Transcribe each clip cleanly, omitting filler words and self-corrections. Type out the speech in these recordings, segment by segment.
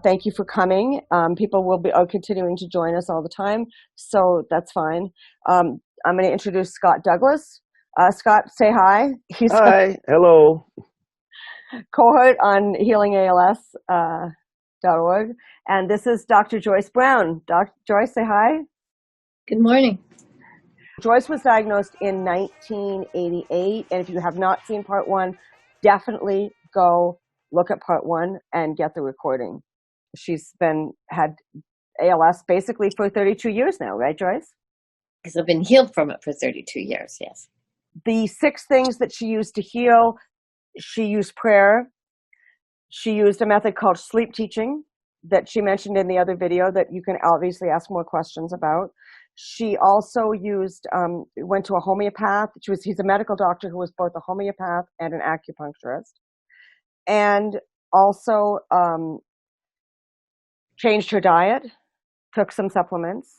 Thank you for coming. People are continuing to join us all the time, so that's fine. I'm going to introduce Scott Douglas. Scott, say hi. He's a Hi, hello. cohort on healingals.org. And this is Dr. Joyce Brown. Dr. Joyce, say hi. Good morning. Joyce was diagnosed in 1988, and if you have not seen part one, definitely go look at part one and get the recording. She's had ALS basically for 32 years now, right, Joyce? Because I've been healed from it for 32 years, yes. The 6 things that she used to heal, she used prayer. She used a method called sleep teaching that she mentioned in the other video that you can obviously ask more questions about. She also went to a homeopath. He's a medical doctor who was both a homeopath and an acupuncturist. And also changed her diet, took some supplements,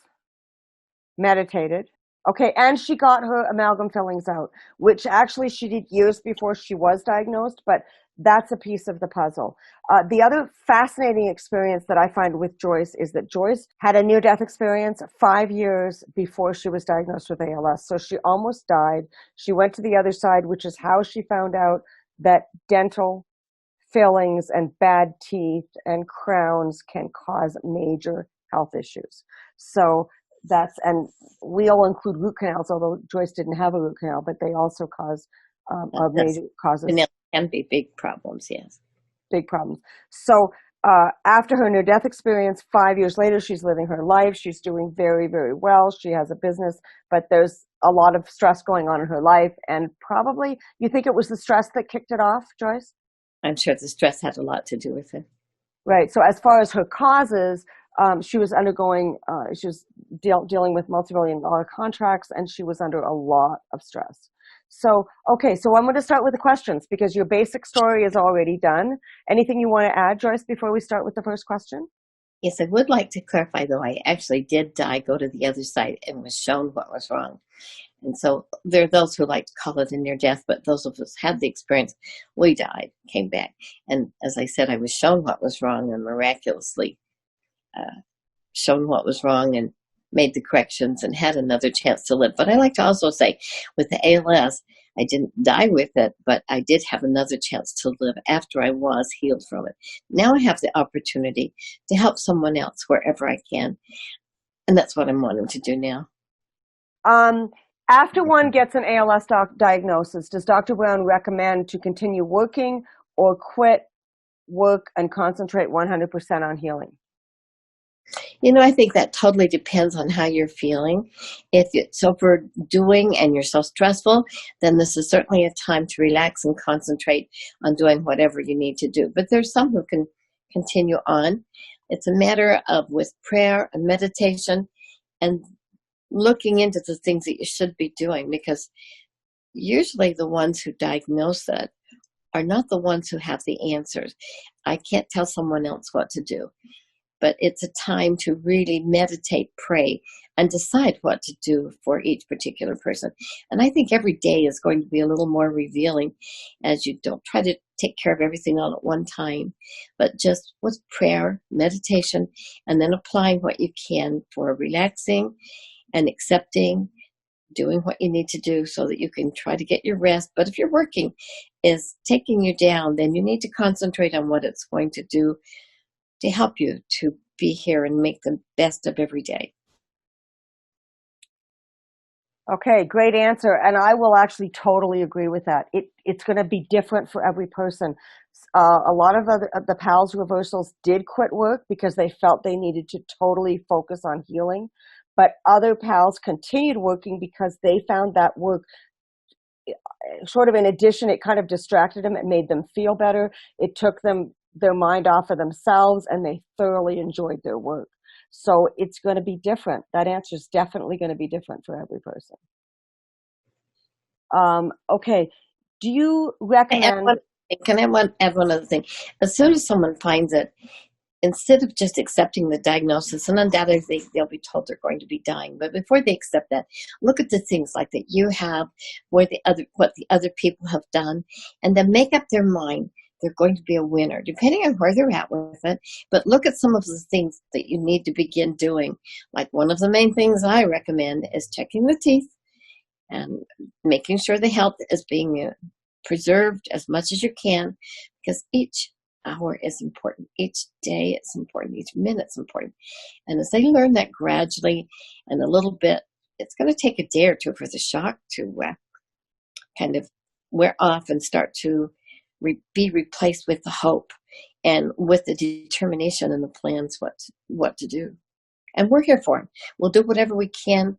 meditated. Okay, and she got her amalgam fillings out, which actually she did years before she was diagnosed, but that's a piece of the puzzle. The other fascinating experience that I find with Joyce is that Joyce had a near-death experience 5 years before she was diagnosed with ALS. So she almost died. She went to the other side, which is how she found out that dental fillings and bad teeth and crowns can cause major health issues. So and we'll include root canals, although Joyce didn't have a root canal, but they also cause major causes. Can be big problems, yes. Big problems. So after her near-death experience, 5 years later, she's living her life. She's doing very, very well. She has a business, but there's a lot of stress going on in her life. And probably, you think it was the stress that kicked it off, Joyce? I'm sure the stress had a lot to do with it. Right. So as far as her causes, she was dealing with multi-million-dollar contracts, and she was under a lot of stress. So, okay, so I'm going to start with the questions because your basic story is already done. Anything you want to add, Joyce, before we start with the first question? Yes, I would like to clarify, though, I actually did go to the other side and was shown what was wrong. And so there are those who like to call it a near death, but those of us had the experience, we died, came back. And as I said, I was shown what was wrong and miraculously shown what was wrong and made the corrections and had another chance to live. But I like to also say with the ALS, I didn't die with it, but I did have another chance to live after I was healed from it. Now I have the opportunity to help someone else wherever I can. And that's what I'm wanting to do now. After one gets an ALS diagnosis, does Dr. Brown recommend to continue working or quit work and concentrate 100% on healing? You know, I think that totally depends on how you're feeling. If it's overdoing and you're so stressful, then this is certainly a time to relax and concentrate on doing whatever you need to do. But there's some who can continue on. It's a matter of with prayer and meditation and looking into the things that you should be doing, because usually the ones who diagnose it are not the ones who have the answers. I can't tell someone else what to do. But it's a time to really meditate, pray, and decide what to do for each particular person. And I think every day is going to be a little more revealing as you don't try to take care of everything all at one time, but just with prayer, meditation, and then applying what you can for relaxing and accepting, doing what you need to do so that you can try to get your rest. But if you're working is taking you down, then you need to concentrate on what it's going to do to help you to be here and make the best of every day. Okay, great answer. And I will actually totally agree with that. It's going to be different for every person. A lot of the PALS reversals did quit work because they felt they needed to totally focus on healing. But other PALS continued working because they found that work sort of in addition, it kind of distracted them. It made them feel better. It took their mind off of themselves, and they thoroughly enjoyed their work. So it's going to be different. That answer is definitely going to be different for every person. Okay. Do you recommend... Can I add one other thing? As soon as someone finds it, instead of just accepting the diagnosis, and undoubtedly they'll be told they're going to be dying, but before they accept that, look at the things like that you have, what the other people have done, and then make up their mind they're going to be a winner, depending on where they're at with it. But look at some of the things that you need to begin doing. Like one of the main things I recommend is checking the teeth and making sure the health is being preserved as much as you can, because each hour is important, each day is important, each minute's important. And as they learn that gradually and a little bit, it's going to take a day or two for the shock to kind of wear off and start to be replaced with the hope and with the determination and the plans what to do. And we're here for them. We'll do whatever we can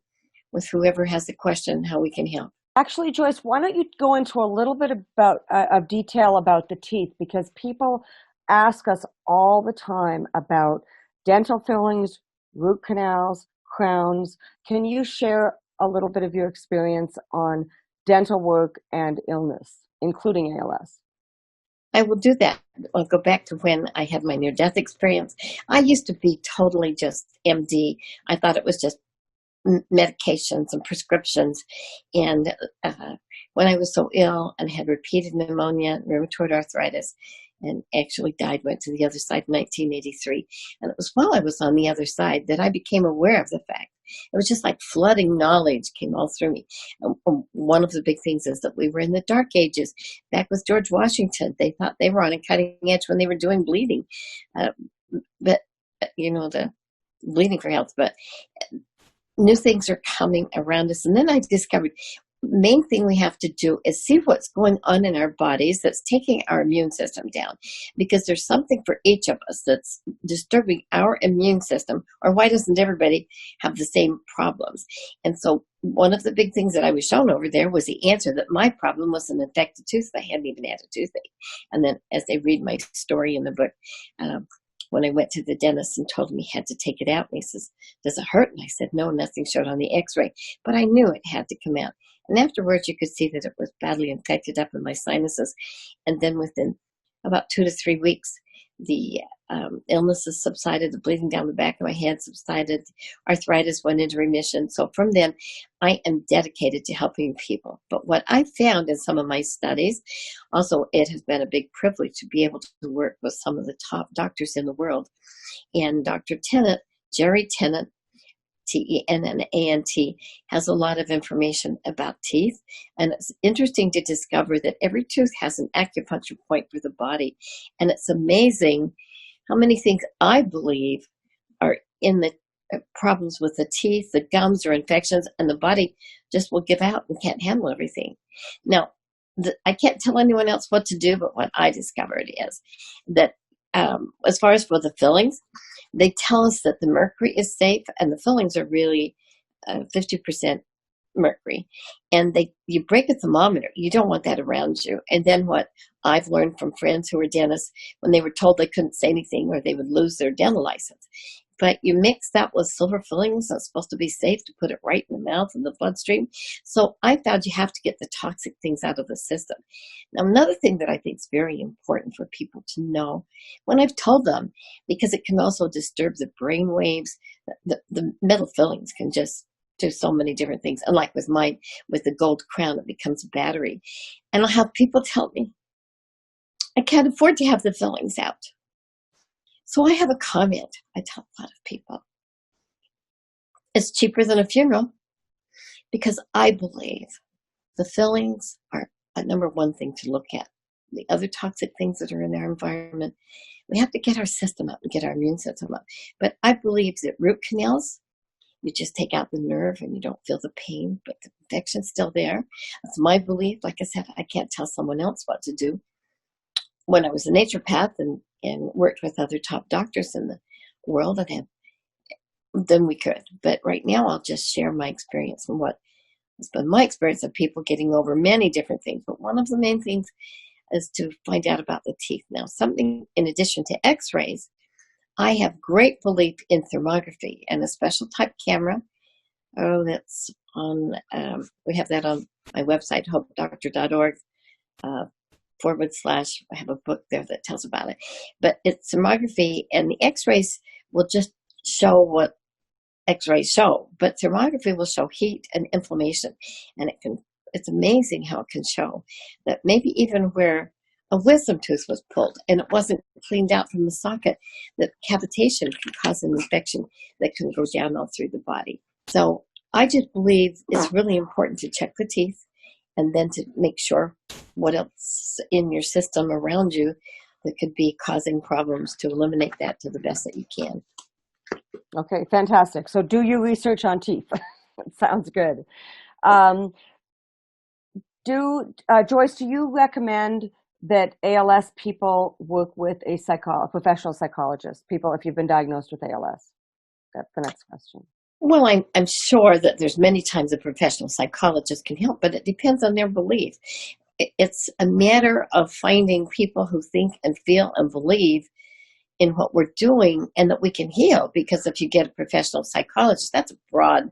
with whoever has the question, how we can help. Actually, Joyce, why don't you go into a little bit about of detail about the teeth, because people ask us all the time about dental fillings, root canals, crowns. Can you share a little bit of your experience on dental work and illness, including ALS? I will do that. I'll go back to when I had my near-death experience. I used to be totally just MD. I thought it was just medications and prescriptions. And when I was so ill and had repeated pneumonia and rheumatoid arthritis, and actually died, went to the other side in 1983. And it was while I was on the other side that I became aware of the fact. It was just like flooding knowledge came all through me. One of the big things is that we were in the dark ages. Back with George Washington, they thought they were on a cutting edge when they were doing bleeding. But, the bleeding for health. But new things are coming around us. And then I discovered main thing we have to do is see what's going on in our bodies that's taking our immune system down, because there's something for each of us that's disturbing our immune system. Or why doesn't everybody have the same problems? And so one of the big things that I was shown over there was the answer that my problem was an infected tooth. I hadn't even had a toothache. And then as they read my story in the book, when I went to the dentist and told him he had to take it out, and he says, "Does it hurt?" And I said, "No, nothing showed on the x-ray." But I knew it had to come out. And afterwards, you could see that it was badly infected up in my sinuses. And then within about 2 to 3 weeks, the illnesses subsided, the bleeding down the back of my head subsided, arthritis went into remission. So from then, I am dedicated to helping people. But what I found in some of my studies, also it has been a big privilege to be able to work with some of the top doctors in the world. And Dr. Tennant, Jerry Tennant, Tennant, has a lot of information about teeth. And it's interesting to discover that every tooth has an acupuncture point for the body. And it's amazing how many things I believe are in the problems with the teeth, the gums, or infections, and the body just will give out and can't handle everything. Now, I can't tell anyone else what to do, but what I discovered is that as far as for the fillings, they tell us that the mercury is safe, and the fillings are really 50% mercury. And you break a thermometer. You don't want that around you. And then what I've learned from friends who were dentists, when they were told they couldn't say anything or they would lose their dental license. But you mix that with silver fillings. That's supposed to be safe to put it right in the mouth and the bloodstream. So I found you have to get the toxic things out of the system. Now, another thing that I think is very important for people to know, when I've told them, because it can also disturb the brain waves, the metal fillings can just do so many different things. And like with the gold crown, it becomes a battery. And I'll have people tell me, "I can't afford to have the fillings out." So I have a comment I tell a lot of people. It's cheaper than a funeral, because I believe the fillings are a number one thing to look at. The other toxic things that are in our environment, we have to get our system up and get our immune system up. But I believe that root canals, you just take out the nerve and you don't feel the pain, but the infection's still there. That's my belief. Like I said, I can't tell someone else what to do. When I was a naturopath and worked with other top doctors in the world, then we could. But right now, I'll just share my experience and what has been my experience of people getting over many different things. But one of the main things is to find out about the teeth. Now, something in addition to x-rays, I have great belief in thermography and a special type camera. That's on, we have that on my website, hopedoctor.org. /, I have a book there that tells about it. But it's thermography, and the x-rays will just show what x-rays show, but thermography will show heat and inflammation. And it's amazing how it can show that maybe even where a wisdom tooth was pulled and it wasn't cleaned out from the socket, the cavitation can cause an infection that can go down all through the body. So I just believe it's really important to check the teeth and then to make sure what else in your system around you that could be causing problems, to eliminate that to the best that you can. Okay, fantastic. So do your research on teeth. Sounds good. Um, Joyce, do you recommend that ALS people work with a professional psychologist? People, if you've been diagnosed with ALS. That's the next question. Well, I'm sure that there's many times a professional psychologist can help, but it depends on their belief. It's a matter of finding people who think and feel and believe in what we're doing and that we can heal. Because if you get a professional psychologist, that's a broad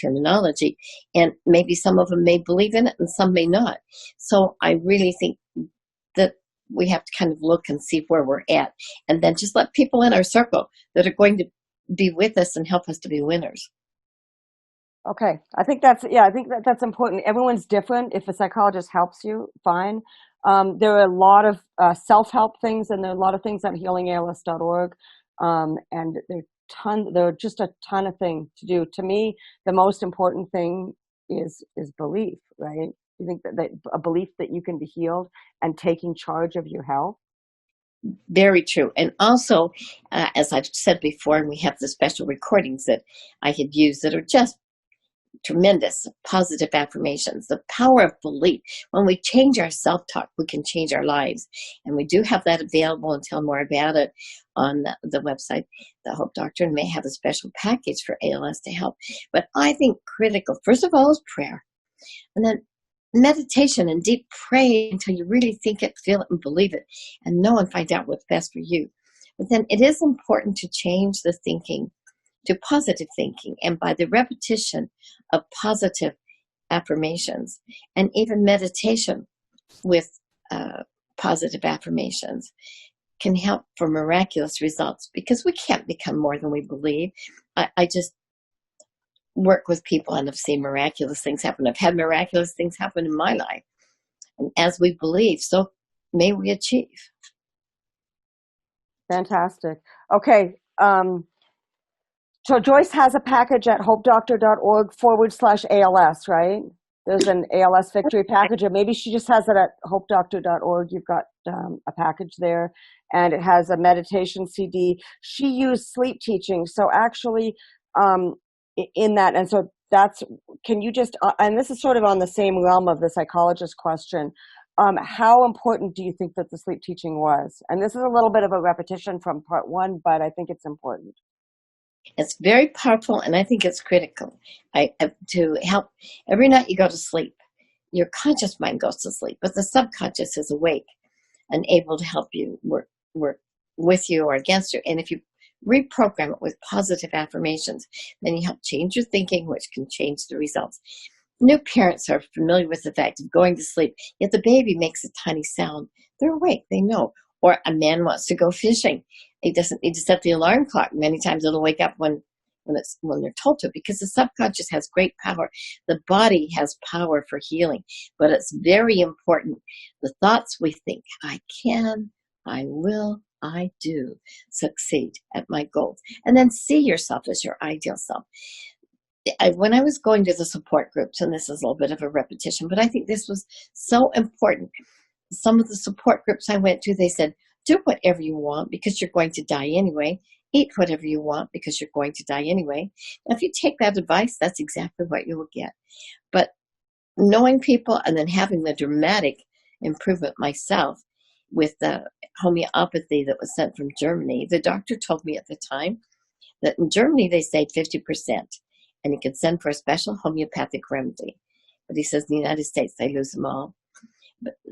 terminology, and maybe some of them may believe in it and some may not. So I really think that we have to kind of look and see where we're at, and then just let people in our circle that are going to be with us and help us to be winners. Okay, I think that's important. Everyone's different. If a psychologist helps you, fine. There are a lot of self-help things, and there are a lot of things on healingals.org, and there are just a ton of things to do. To me, the most important thing is belief, right? You think that a belief that you can be healed and taking charge of your health. Very true. And also, as I've said before, and we have the special recordings that I had used that are just tremendous, positive affirmations, the power of belief. When we change our self-talk, we can change our lives. And we do have that available, and tell more about it on the website. The Hope Doctrine may have a special package for ALS to help. But I think critical, first of all, is prayer. And then meditation, and deep pray until you really think it, feel it, and believe it, and know and find out what's best for you. But then it is important to change the thinking to positive thinking, and by the repetition of positive affirmations, and even meditation with positive affirmations can help for miraculous results, because we can't become more than we believe. I just work with people and have seen miraculous things happen. I've had miraculous things happen in my life. And as we believe, so may we achieve. Fantastic. Okay. So Joyce has a package at hopedoctor.org/ALS, right? There's an ALS victory package, or maybe she just has it at hopedoctor.org. You've got a package there, and it has a meditation CD. She used sleep teaching. So actually, in that, and so can you just, and this is sort of on the same realm of the psychologist question, how important do you think that the sleep teaching was? And this is a little bit of a repetition from part one, but I think it's important. It's very powerful, and I think it's critical. To help, every night you go to sleep, your conscious mind goes to sleep, but the subconscious is awake and able to help you work with you or against you. And if you reprogram it with positive affirmations, then you help change your thinking, which can change the results. New parents are familiar with the fact of going to sleep, yet the baby makes a tiny sound. They're awake, they know. Or a man wants to go fishing. He doesn't need to set the alarm clock. Many times it'll wake up when they're told to, because the subconscious has great power. The body has power for healing, but it's very important. The thoughts we think, I can, I will, I do succeed at my goals. And then see yourself as your ideal self. When I was going to the support groups, and this is a little bit of a repetition, but I think this was so important. Some of the support groups I went to, they said, do whatever you want because you're going to die anyway. Eat whatever you want because you're going to die anyway. Now, if you take that advice, that's exactly what you will get. But knowing people and then having the dramatic improvement myself with the homeopathy that was sent from Germany, the doctor told me at the time that in Germany they say 50%, and he could send for a special homeopathic remedy. But he says in the United States they lose them all.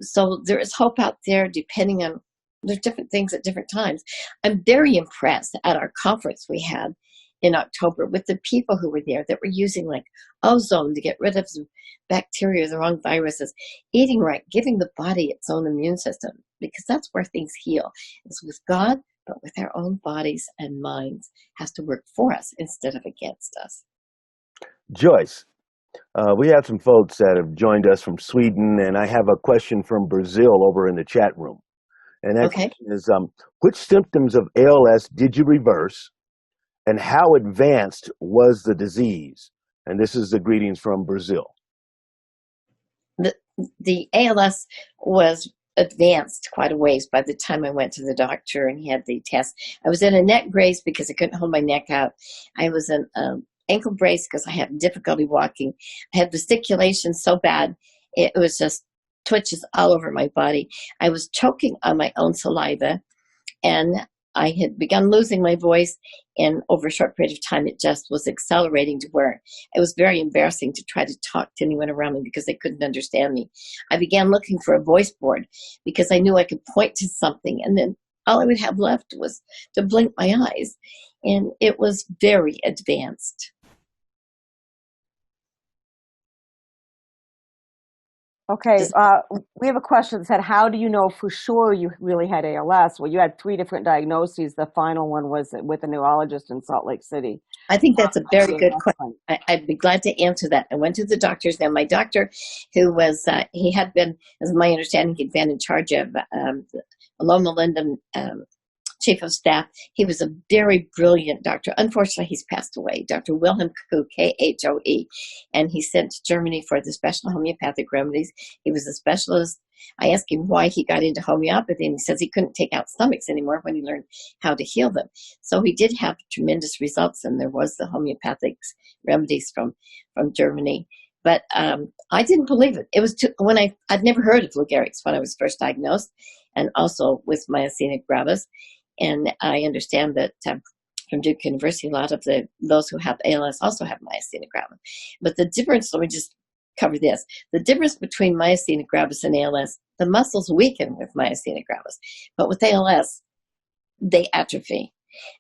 So there is hope out there, depending on, there's different things at different times. I'm very impressed at our conference we had in October with the people who were there that were using like ozone to get rid of some bacteria, the wrong viruses, eating right, giving the body its own immune system, because that's where things heal. It's with God, but with our own bodies and minds. It has to work for us instead of against us. Joyce, We have some folks that have joined us from Sweden, and I have a question from Brazil over in the chat room. And that Okay. question is, which symptoms of ALS did you reverse, and how advanced was the disease? And this is the greetings from Brazil. The ALS was advanced quite a ways by the time I went to the doctor and he had the test. I was in a neck brace because I couldn't hold my neck out. I was in ankle brace because I had difficulty walking. I had vesticulation so bad, it was just twitches all over my body. I was choking on my own saliva, and I had begun losing my voice, and over a short period of time, it just was accelerating to where it was very embarrassing to try to talk to anyone around me because they couldn't understand me. I began looking for a voice board because I knew I could point to something, and then all I would have left was to blink my eyes, and it was very advanced. Okay, Does- we have a question that said, how do you know for sure you really had ALS? Well, you had 3 different diagnoses. The final one was with a neurologist in Salt Lake City. I think that's a very good question. Excellent. I'd be glad to answer that. I went to the doctors. Now, my doctor, who was, he had been, as my understanding, he'd been in charge of Loma Linda chief of staff. He was a very brilliant doctor. Unfortunately, he's passed away. Dr. Wilhelm Kuh, Khoe, and he's sent to Germany for the special homeopathic remedies. He was a specialist. I asked him why he got into homeopathy, and he says he couldn't take out stomachs anymore when he learned how to heal them. So he did have tremendous results, and there was the homeopathic remedies from Germany. But I didn't believe it. It was when I'd never heard of Lou Gehrig's when I was first diagnosed, and also with myasthenia gravis. And I understand that from Duke University, a lot of those who have ALS also have myasthenia gravis. But the difference, let me just cover this. The difference between myasthenia gravis and ALS, the muscles weaken with myasthenia gravis. But with ALS, they atrophy.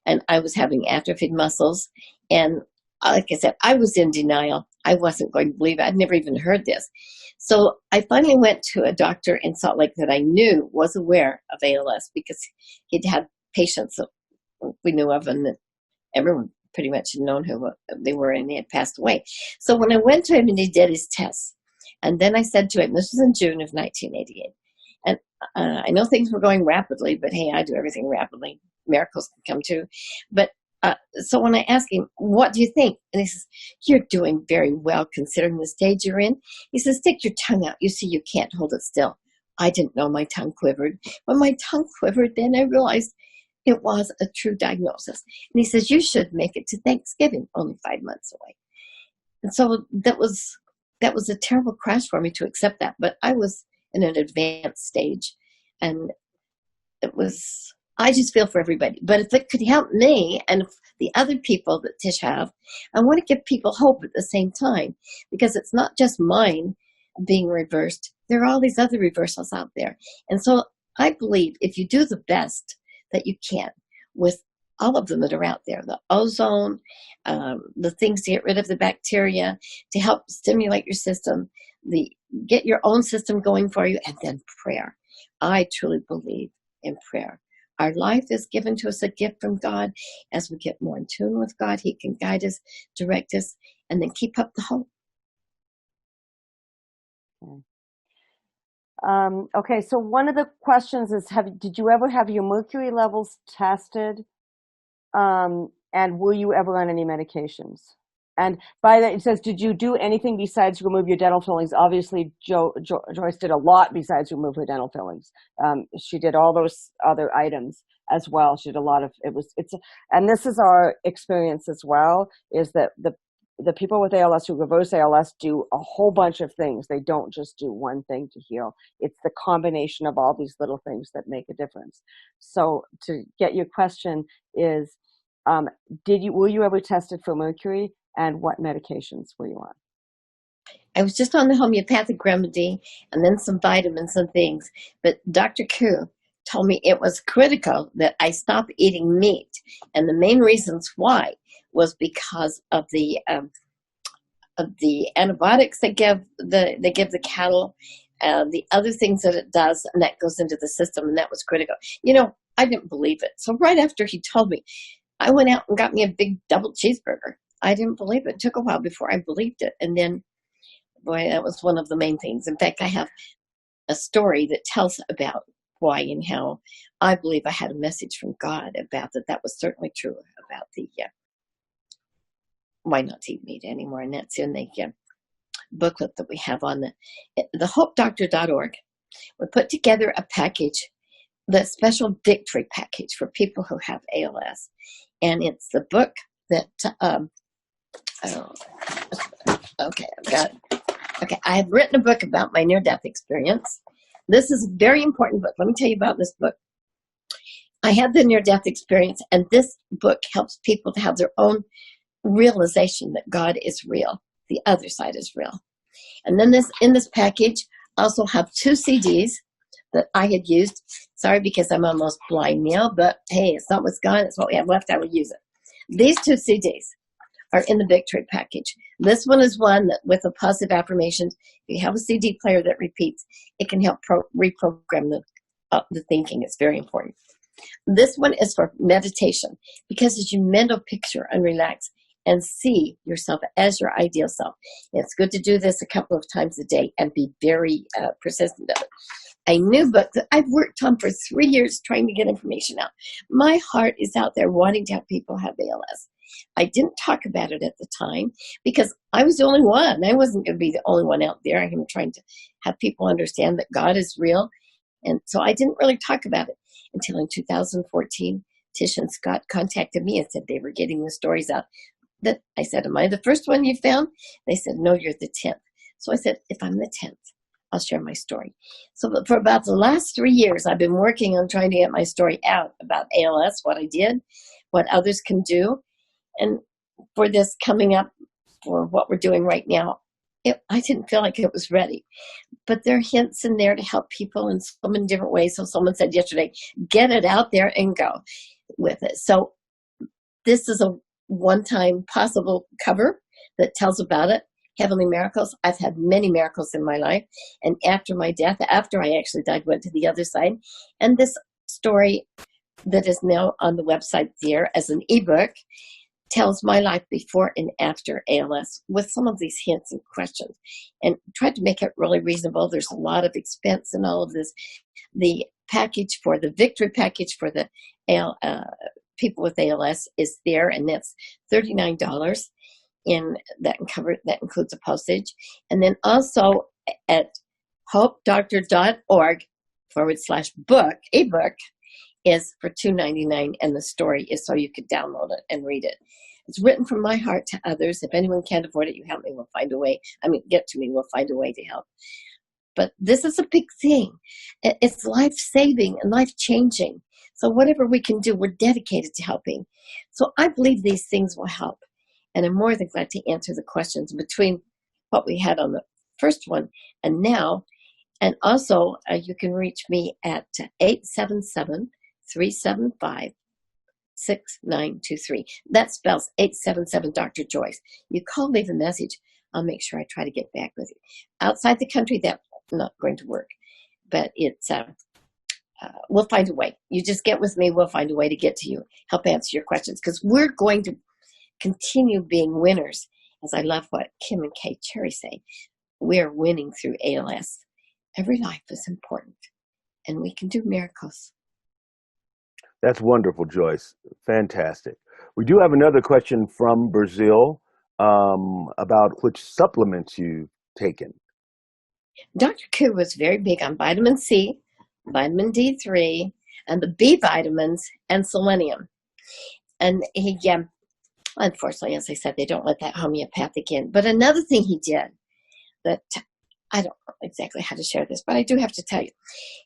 And I was having atrophied muscles. And like I said, I was in denial. I wasn't going to believe it. I'd never even heard this. So I finally went to a doctor in Salt Lake that I knew was aware of ALS because he'd had patients that we knew of and that everyone pretty much had known who they were, and they had passed away. So when I went to him and he did his tests, and then I said to him, this was in June of 1988, and I know things were going rapidly, but hey, I do everything rapidly. Miracles can come too. But so when I asked him, what do you think? And he says, you're doing very well considering the stage you're in. He says, stick your tongue out. You see, you can't hold it still. I didn't know my tongue quivered. When my tongue quivered, then I realized it was a true diagnosis. And he says, you should make it to Thanksgiving, only 5 months away. And so that was a terrible crash for me to accept that. But I was in an advanced stage. And I just feel for everybody. But if it could help me and the other people that Tish have, I want to give people hope at the same time. Because it's not just mine being reversed. There are all these other reversals out there. And so I believe if you do the best that you can with all of them that are out there, the ozone, the things to get rid of the bacteria, to help stimulate your system, get your own system going for you, and then prayer. I truly believe in prayer. Our life is given to us a gift from God. As we get more in tune with God, He can guide us, direct us, and then keep up the hope. Okay, so one of the questions is, did you ever have your mercury levels tested? And were you ever on any medications? And by that, it says, did you do anything besides remove your dental fillings? Obviously, Joyce did a lot besides remove her dental fillings. She did all those other items as well. She did a lot of, and this is our experience as well, is that the people with ALS who reverse ALS do a whole bunch of things. They don't just do one thing to heal. It's the combination of all these little things that make a difference. So to get your question is, were you ever tested for mercury, and what medications were you on? I was just on the homeopathic remedy and then some vitamins and things. But Dr. Kuh told me it was critical that I stop eating meat. And the main reasons why was because of the antibiotics they give the cattle, the other things that it does, and that goes into the system, and that was critical. You know, I didn't believe it. So right after he told me, I went out and got me a big double cheeseburger. I didn't believe it. It took a while before I believed it. And then boy, that was one of the main things. In fact, I have a story that tells about why and how I believe I had a message from God about that. That was certainly true about the why not to eat meat anymore. And that's in the booklet that we have on the hopedoctor.org. We put together a package, the special victory package for people who have ALS. And it's the book that, okay, I've got it. Okay, I have written a book about my near-death experience. This is a very important book. Let me tell you about this book. I had the near-death experience, and this book helps people to have their own realization that God is real. The other side is real. And then in this package, I also have 2 CDs that I had used. Sorry, because I'm almost blind now, but hey, it's not what's gone, it's what we have left, I will use it. These 2 CDs are in the victory package. This one is one that with the positive affirmations, if you have a CD player that repeats, it can help reprogram the thinking. It's very important. This one is for meditation, because as you mental picture and relax and see yourself as your ideal self, it's good to do this a couple of times a day and be very persistent of it. A new book that I've worked on for 3 years trying to get information out. My heart is out there wanting to help people have ALS. I didn't talk about it at the time because I was the only one. I wasn't going to be the only one out there. I'm trying to have people understand that God is real. And so I didn't really talk about it until in 2014, Tish and Scott contacted me and said they were getting the stories out. That I said, am I the first one you found? They said, no, you're the 10th. So I said, if I'm the 10th, I'll share my story. So for about the last 3 years, I've been working on trying to get my story out about ALS, what I did, what others can do. And for this coming up, for what we're doing right now, I didn't feel like it was ready. But there are hints in there to help people in so many different ways. So someone said yesterday, get it out there and go with it. So this is a one-time possible cover that tells about it. Heavenly miracles. I've had many miracles in my life. And after my death, after I actually died, went to the other side. And this story that is now on the website there as an ebook tells my life before and after ALS with some of these hints and questions, and tried to make it really reasonable. There's a lot of expense in all of this. The package for the victory package for the people with ALS is there, and that's $39. That includes a postage. And then also at hopedoctor.org/book, ebook, is for $2.99, and the story is so you could download it and read it. It's written from my heart to others. If anyone can't afford it, you help me, we'll find a way. Get to me, we'll find a way to help. But this is a big thing. It's life-saving and life-changing. So whatever we can do, we're dedicated to helping. So I believe these things will help. And I'm more than glad to answer the questions between what we had on the first one and now. And also, you can reach me at 877-375-6923. That spells 877 Dr. Joyce. You call, leave a message. I'll make sure I try to get back with you. Outside the country, that's not going to work. But it's we'll find a way. You just get with me. We'll find a way to get to you, help answer your questions, because we're going to continue being winners. As I love what Kim and Kay Cherry say, we're winning through ALS. Every life is important, and we can do miracles. That's wonderful, Joyce. Fantastic. We do have another question from Brazil about which supplements you've taken. Dr. Koo was very big on vitamin C, vitamin D3, and the B vitamins and selenium. And he, unfortunately, as I said, they don't let that homeopathic in. But another thing he did that I don't know exactly how to share this, but I do have to tell you.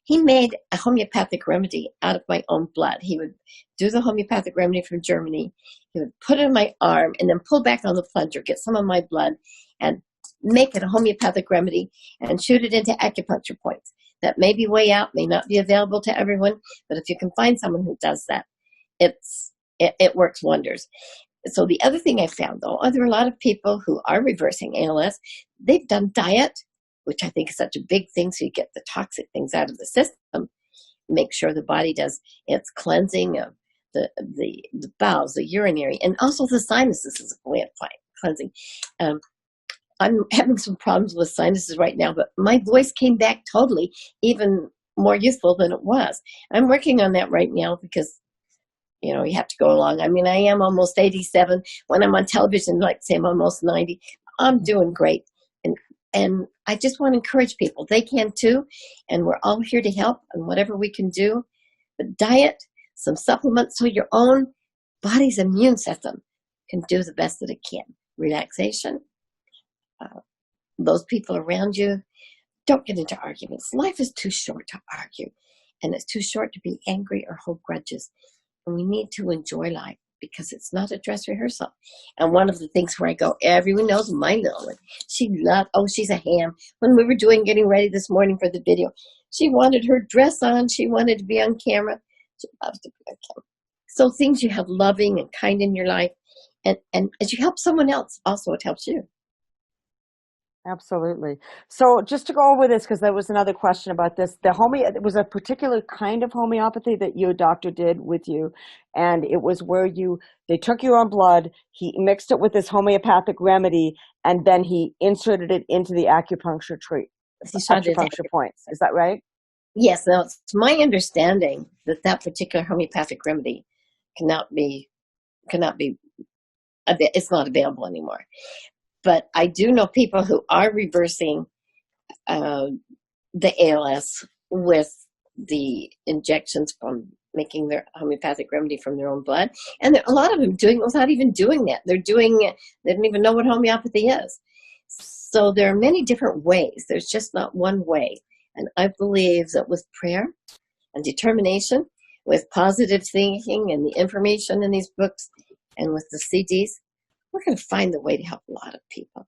He made a homeopathic remedy out of my own blood. He would do the homeopathic remedy from Germany. He would put it in my arm and then pull back on the plunger, get some of my blood, and make it a homeopathic remedy and shoot it into acupuncture points. That may be way out, may not be available to everyone, but if you can find someone who does that, it works wonders. So the other thing I found, though, there are a lot of people who are reversing ALS. They've done diet, which I think is such a big thing, so you get the toxic things out of the system. Make sure the body does its cleansing of the bowels, the urinary, and also the sinuses is a way of cleansing. I'm having some problems with sinuses right now, but my voice came back totally, even more youthful than it was. I'm working on that right now because, you know, you have to go along. I mean, I am almost 87. When I'm on television, like say I'm almost 90, I'm doing great. And I just want to encourage people. They can too. And we're all here to help and whatever we can do. But diet, some supplements so your own body's immune system can do the best that it can. Relaxation, those people around you. Don't get into arguments. Life is too short to argue, and it's too short to be angry or hold grudges. And we need to enjoy life because it's not a dress rehearsal. And one of the things where I go, everyone knows my little one. She's a ham. When we were getting ready this morning for the video, she wanted her dress on. She wanted to be on camera. She loves to be on camera. So things you have loving and kind in your life, and as you help someone else, also it helps you. Absolutely. So just to go over this, because there was another question about this, it was a particular kind of homeopathy that your doctor did with you, and it was where they took your own blood, he mixed it with this homeopathic remedy, and then he inserted it into the acupuncture points. Is that right? Yes. Now, it's my understanding that that particular homeopathic remedy it's not available anymore. But I do know people who are reversing the ALS with the injections from making their homeopathic remedy from their own blood. And a lot of them doing it without even doing that. They don't even know what homeopathy is. So there are many different ways. There's just not one way. And I believe that with prayer and determination, with positive thinking and the information in these books and with the CDs, we're going to find the way to help a lot of people.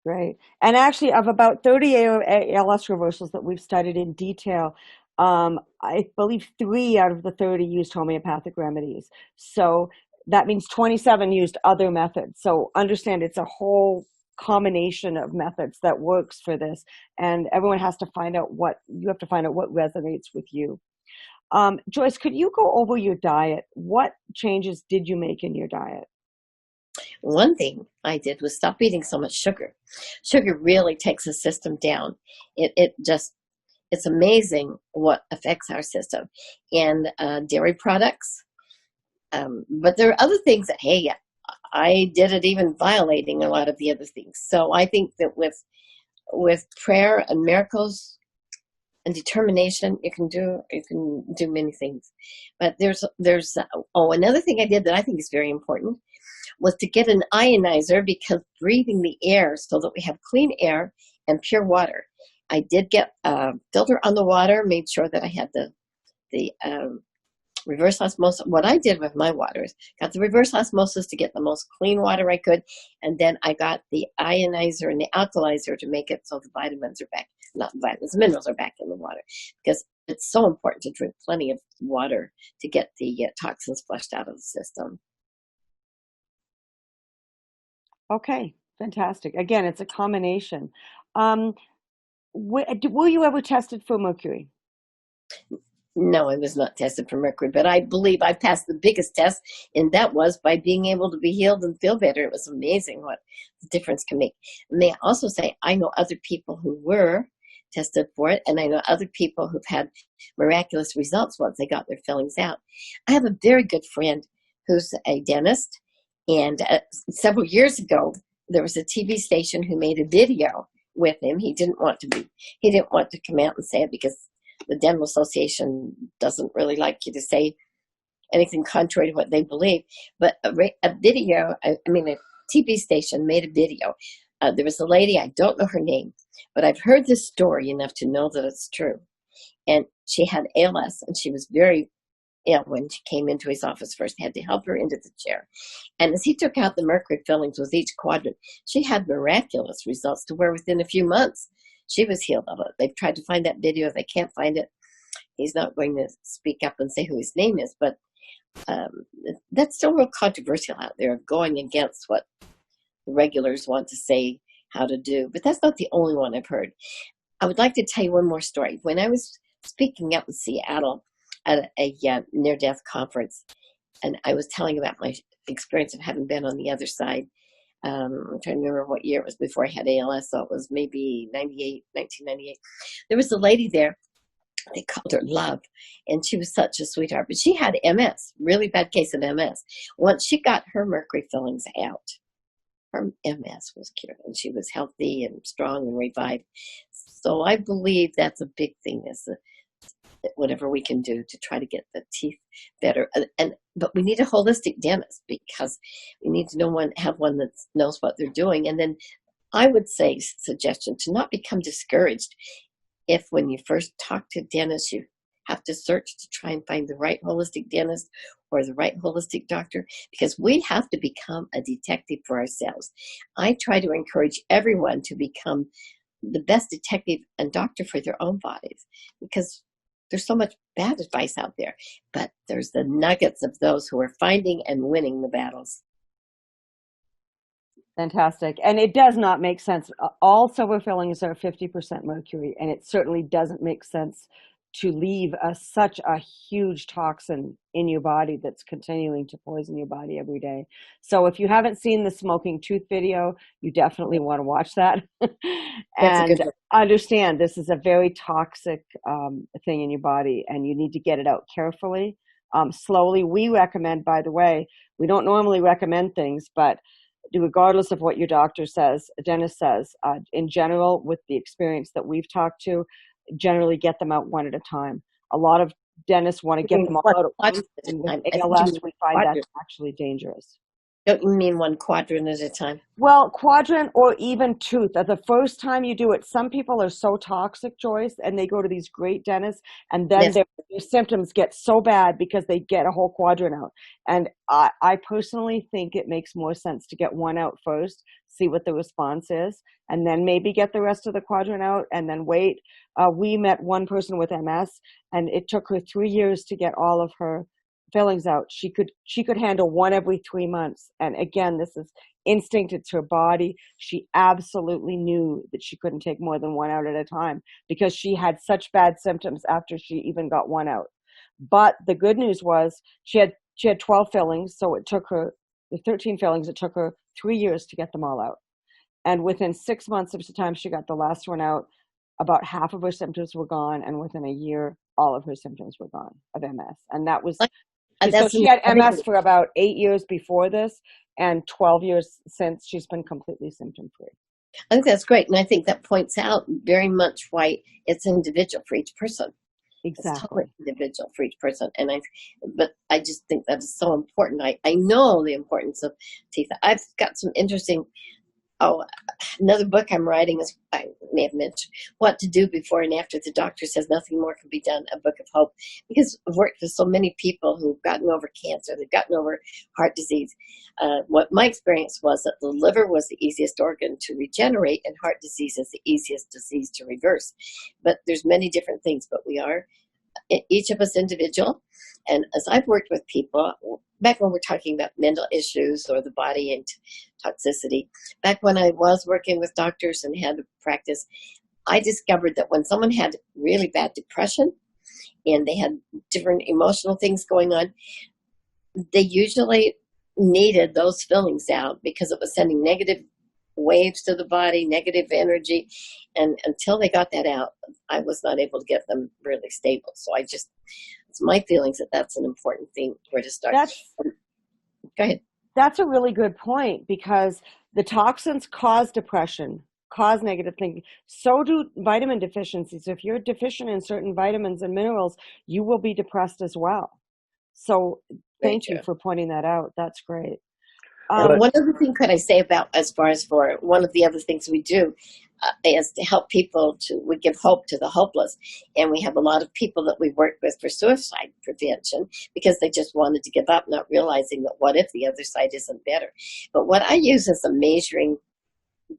Right. And actually, of about 30 ALS reversals that we've studied in detail, I believe 3 out of the 30 used homeopathic remedies. So that means 27 used other methods. So understand it's a whole combination of methods that works for this. And everyone has to find out what resonates with you. Joyce, could you go over your diet? What changes did you make in your diet? One thing I did was stop eating so much sugar. Sugar really takes the system down. It's amazing what affects our system. And dairy products. But there are other things that, hey, I did it even violating a lot of the other things. So I think that with prayer and miracles and determination, you can do many things. But there's another thing I did that I think is very important was to get an ionizer, because breathing the air so that we have clean air and pure water. I did get a filter on the water, made sure that I had the reverse osmosis. What I did with my water is got the reverse osmosis to get the most clean water I could, and then I got the ionizer and the alkalizer to make it so the vitamins are back, not vitamins, the minerals are back in the water, because it's so important to drink plenty of water to get the toxins flushed out of the system. Okay, fantastic. Again, it's a combination. Were you ever tested for mercury? No, I was not tested for mercury, but I believe I passed the biggest test, and that was by being able to be healed and feel better. It was amazing what the difference can make. And they also say, I know other people who were tested for it, and I know other people who've had miraculous results once they got their fillings out. I have a very good friend who's a dentist, and several years ago, there was a TV station who made a video with him. He didn't want to come out and say it because the Dental Association doesn't really like you to say anything contrary to what they believe. But a TV station made a video. There was a lady, I don't know her name, but I've heard this story enough to know that it's true. And she had ALS, and she was very ill when she came into his office first. Had to help her into the chair. And as he took out the mercury fillings with each quadrant, she had miraculous results to where within a few months, she was healed of it. They've tried to find that video. They can't find it. He's not going to speak up and say who his name is, but that's still real controversial out there, going against what the regulars want to say how to do. But that's not the only one I've heard. I would like to tell you one more story. When I was speaking out in Seattle at a near-death conference, and I was telling about my experience of having been on the other side, I'm trying to remember what year it was before I had ALS, so it was maybe 1998. There was a lady there, they called her Love, and she was such a sweetheart, but she had MS, really bad case of MS. Once she got her mercury fillings out, her MS was cured, and she was healthy and strong and revived. So I believe that's a big thing, is whatever we can do to try to get the teeth better. But we need a holistic dentist, because we need to have one that knows what they're doing. And then I would say, suggestion, to not become discouraged if when you first talk to dentists, you have to search to try and find the right holistic dentist or the right holistic doctor, because we have to become a detective for ourselves. I try to encourage everyone to become the best detective and doctor for their own bodies, because there's so much bad advice out there, but there's the nuggets of those who are finding and winning the battles. Fantastic. And it does not make sense. All silver fillings are 50% mercury, and it certainly doesn't make sense to leave such a huge toxin in your body that's continuing to poison your body every day. So if you haven't seen the smoking tooth video, you definitely want to watch that. And understand this is a very toxic thing in your body, and you need to get it out carefully, slowly. We recommend, by the way, we don't normally recommend things, but regardless of what your doctor says, a dentist says, in general, with the experience that we've talked to, generally get them out one at a time. A lot of dentists want to get them all out at once, and with ALS, we find that's actually dangerous. Don't you mean one quadrant at a time? Well, quadrant or even tooth. The first time you do it, some people are so toxic, Joyce, and they go to these great dentists, and then their symptoms get so bad because they get a whole quadrant out. And I personally think it makes more sense to get one out first, see what the response is, and then maybe get the rest of the quadrant out and then wait. We met one person with MS, and it took her 3 years to get all of her fillings out. She could handle one every 3 months. And again, this is instinct. It's her body. She absolutely knew that she couldn't take more than one out at a time because she had such bad symptoms after she even got one out. But the good news was she had 12 fillings. So it took her, the 13 fillings, it took her 3 years to get them all out. And within 6 months of the time she got the last one out, about half of her symptoms were gone. And within a year, all of her symptoms were gone of MS. And that was, so she had MS for about 8 years before this, and 12 years since she's been completely symptom-free. I think that's great. And I think that points out very much why it's individual for each person. Exactly. It's totally individual for each person. But I just think that is so important. I know the importance of teeth. I've got some interesting, another book I'm writing is, I may have mentioned, What to Do Before and After the Doctor Says Nothing More Can Be Done, a book of hope. Because I've worked with so many people who've gotten over cancer, they've gotten over heart disease. What my experience was that the liver was the easiest organ to regenerate, and heart disease is the easiest disease to reverse. But there's many different things, but we are, each of us individual. And as I've worked with people, back when we're talking about mental issues or the body and toxicity, back when I was working with doctors and had a practice, I discovered that when someone had really bad depression and they had different emotional things going on, they usually needed those fillings out because it was sending negative waves to the body, negative energy. And until they got that out, I was not able to get them really stable. So it's my feelings that that's an important thing where to start. Go ahead. That's a really good point, because the toxins cause depression, cause negative thinking. So do vitamin deficiencies. If you're deficient in certain vitamins and minerals, you will be depressed as well. So thank you for pointing that out. That's great. One other thing could I say about, as far as for one of the other things we do is to help people we give hope to the hopeless. And we have a lot of people that we work with for suicide prevention because they just wanted to give up, not realizing that what if the other side isn't better. But what I use as a measuring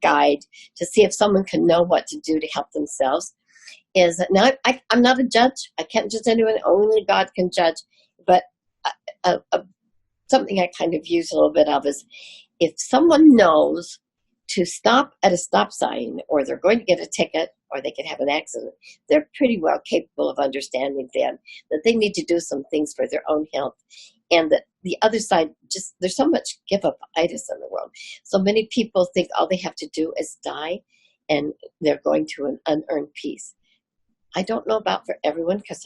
guide to see if someone can know what to do to help themselves is, now I'm not a judge. I can't judge anyone. Only God can judge. But something I kind of use a little bit of is, if someone knows to stop at a stop sign, or they're going to get a ticket, or they could have an accident, they're pretty well capable of understanding then that they need to do some things for their own health, and that the other side, just there's so much give up-itis in the world. So many people think all they have to do is die and they're going to an unearned peace. I don't know about for everyone because,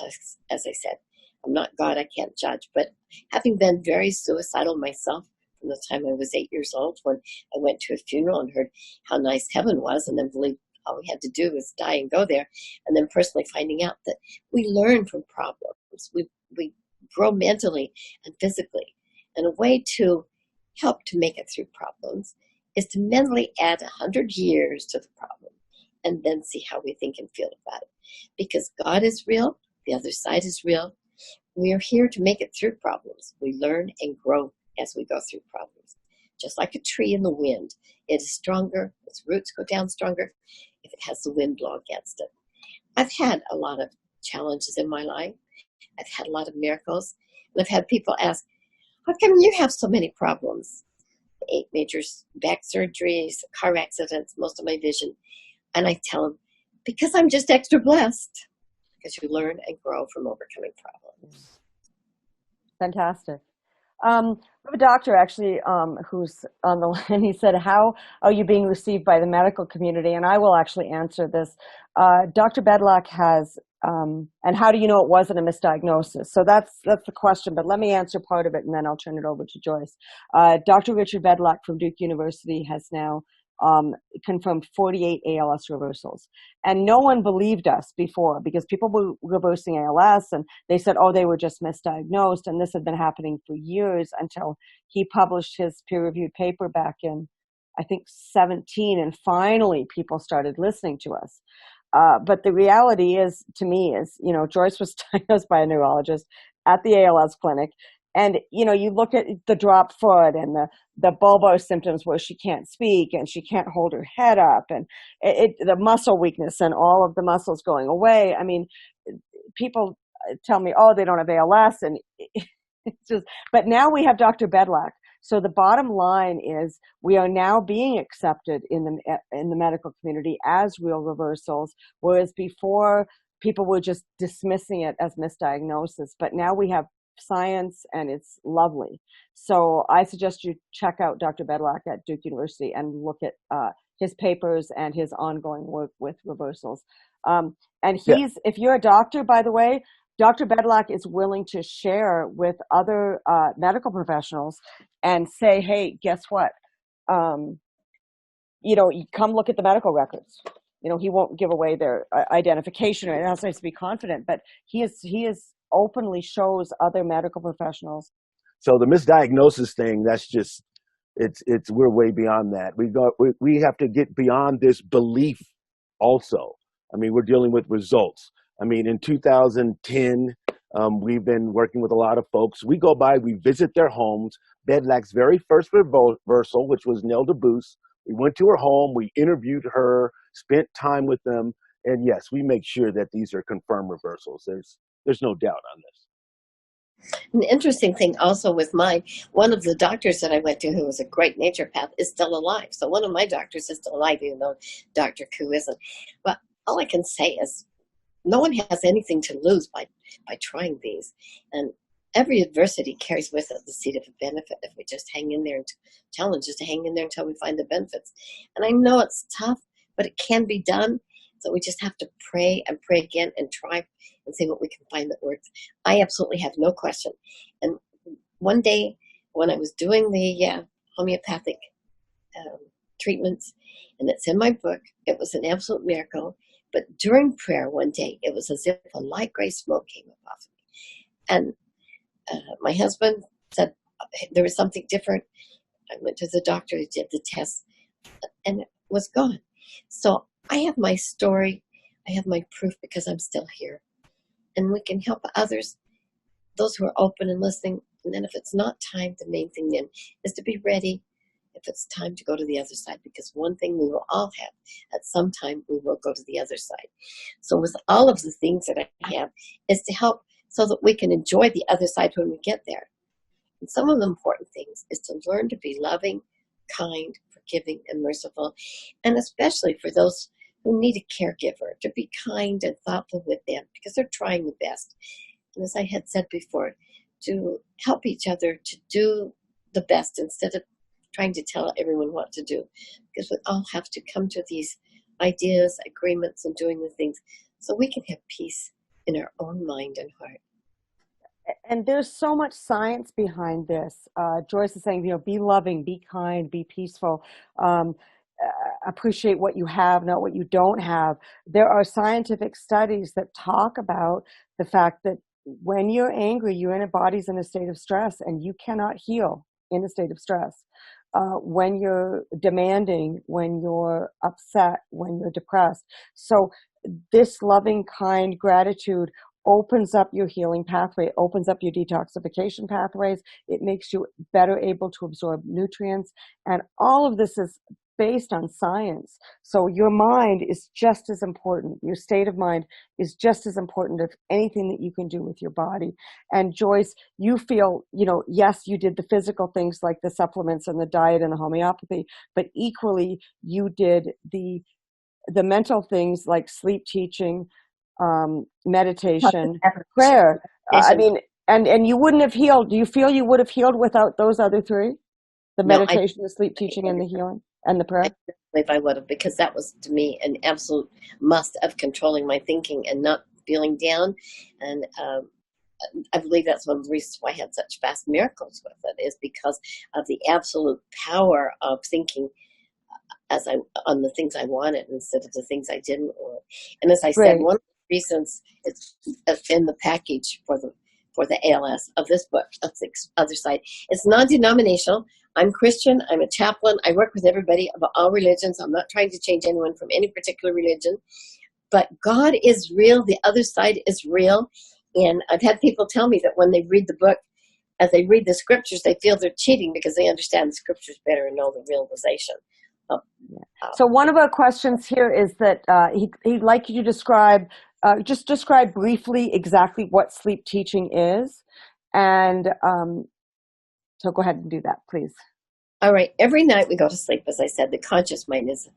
as I said, I'm not God, I can't judge. But having been very suicidal myself from the time I was 8 years old, when I went to a funeral and heard how nice heaven was, and then believed all we had to do was die and go there, and then personally finding out that we learn from problems. We grow mentally and physically. And a way to help to make it through problems is to mentally add 100 years to the problem and then see how we think and feel about it. Because God is real, the other side is real. We are here to make it through problems. We learn and grow as we go through problems. Just like a tree in the wind, it is stronger, its roots go down stronger if it has the wind blow against it. I've had a lot of challenges in my life. I've had a lot of miracles. And I've had people ask, how come you have so many problems? 8 major back surgeries, car accidents, most of my vision. And I tell them, because I'm just extra blessed. Because you learn and grow from overcoming problems. Fantastic. We have a doctor actually who's on the line. He said, how are you being received by the medical community? And I will actually answer this. Dr. Bedlock has, and how do you know it wasn't a misdiagnosis? So that's the question, but let me answer part of it and then I'll turn it over to Joyce. Dr. Richard Bedlock from Duke University has now confirmed 48 ALS reversals. And no one believed us before because people were reversing ALS and they said, oh, they were just misdiagnosed. And this had been happening for years until he published his peer-reviewed paper back in, I think, 17. And finally, people started listening to us. But the reality is, to me, is, Joyce was diagnosed by a neurologist at the ALS clinic. And, you look at the drop foot and the bulbar symptoms where she can't speak and she can't hold her head up and the muscle weakness and all of the muscles going away. I mean, people tell me, oh, they don't have ALS. And it's just, but now we have Dr. Bedlock. So the bottom line is we are now being accepted in the medical community as real reversals, whereas before people were just dismissing it as misdiagnosis. But now we have science and it's lovely. So I suggest you check out Dr. Bedlock at Duke University and look at his papers and his ongoing work with reversals. And if you're a doctor, by the way, Dr. Bedlock is willing to share with other medical professionals and say, hey, guess what? You come look at the medical records. He won't give away their identification, or it has to be confident, but he is openly shows other medical professionals. So the misdiagnosis thing, that's just, we're way beyond that. We have to get beyond this belief also. I mean, we're dealing with results. I mean, in 2010, we've been working with a lot of folks. We go by, we visit their homes. Bedlock's very first reversal, which was Nell DeBoos. We went to her home, we interviewed her, spent time with them, and yes, we make sure that these are confirmed reversals. There's no doubt on this. An interesting thing also with one of the doctors that I went to who was a great naturopath is still alive. So one of my doctors is still alive, even though Dr. Koo isn't. But all I can say is no one has anything to lose by trying these. And every adversity carries with it the seed of a benefit if we just hang in there and challenge us to hang in there until we find the benefits. And I know it's tough, but it can be done. So we just have to pray and pray again and try and see what we can find that works. I absolutely have no question. And one day when I was doing the homeopathic treatments, and it's in my book, it was an absolute miracle. But during prayer one day, it was as if a light gray smoke came up off of me. And my husband said there was something different. I went to the doctor, he did the test, and it was gone. So I have my story, I have my proof because I'm still here. And we can help others, those who are open and listening. And then if it's not time, the main thing then is to be ready if it's time to go to the other side. Because one thing we will all have, at some time we will go to the other side. So with all of the things that I have is to help so that we can enjoy the other side when we get there. And some of the important things is to learn to be loving, kind, forgiving, and merciful. And especially for those who need a caregiver, to be kind and thoughtful with them because they're trying the best. And as I had said before, to help each other to do the best instead of trying to tell everyone what to do, because we all have to come to these ideas, agreements, and doing the things so we can have peace in our own mind and heart. And there's so much science behind this. Joyce is saying, be loving, be kind, be peaceful, appreciate what you have, not what you don't have. There are scientific studies that talk about the fact that when you're angry, your body's in a state of stress, and you cannot heal in a state of stress. When you're demanding, when you're upset, when you're depressed. So this loving, kind gratitude opens up your healing pathway, opens up your detoxification pathways. It makes you better able to absorb nutrients. And all of this is based on science. So your mind is just as important. Your state of mind is just as important as anything that you can do with your body. And Joyce, you feel, yes, you did the physical things like the supplements and the diet and the homeopathy, but equally you did the mental things like sleep teaching, meditation, prayer. And you wouldn't have healed. Do you feel you would have healed without those other three? The meditation, the sleep teaching, and the healing, and the prayer? I believe I would have, because that was, to me, an absolute must of controlling my thinking and not feeling down. And I believe that's one of the reasons why I had such fast miracles with it, is because of the absolute power of thinking on the things I wanted instead of the things I didn't want. And as I said, one of the reasons it's in the package for the ALS of this book, of the other side, it's non-denominational. I'm Christian. I'm a chaplain. I work with everybody of all religions. I'm not trying to change anyone from any particular religion. But God is real. The other side is real. And I've had people tell me that when they read the book, as they read the scriptures, they feel they're cheating because they understand the scriptures better and know the realization. So one of our questions here is that he'd like you to describe briefly exactly what sleep teaching is. And so go ahead and do that, please. All right. Every night we go to sleep, as I said, the conscious mind is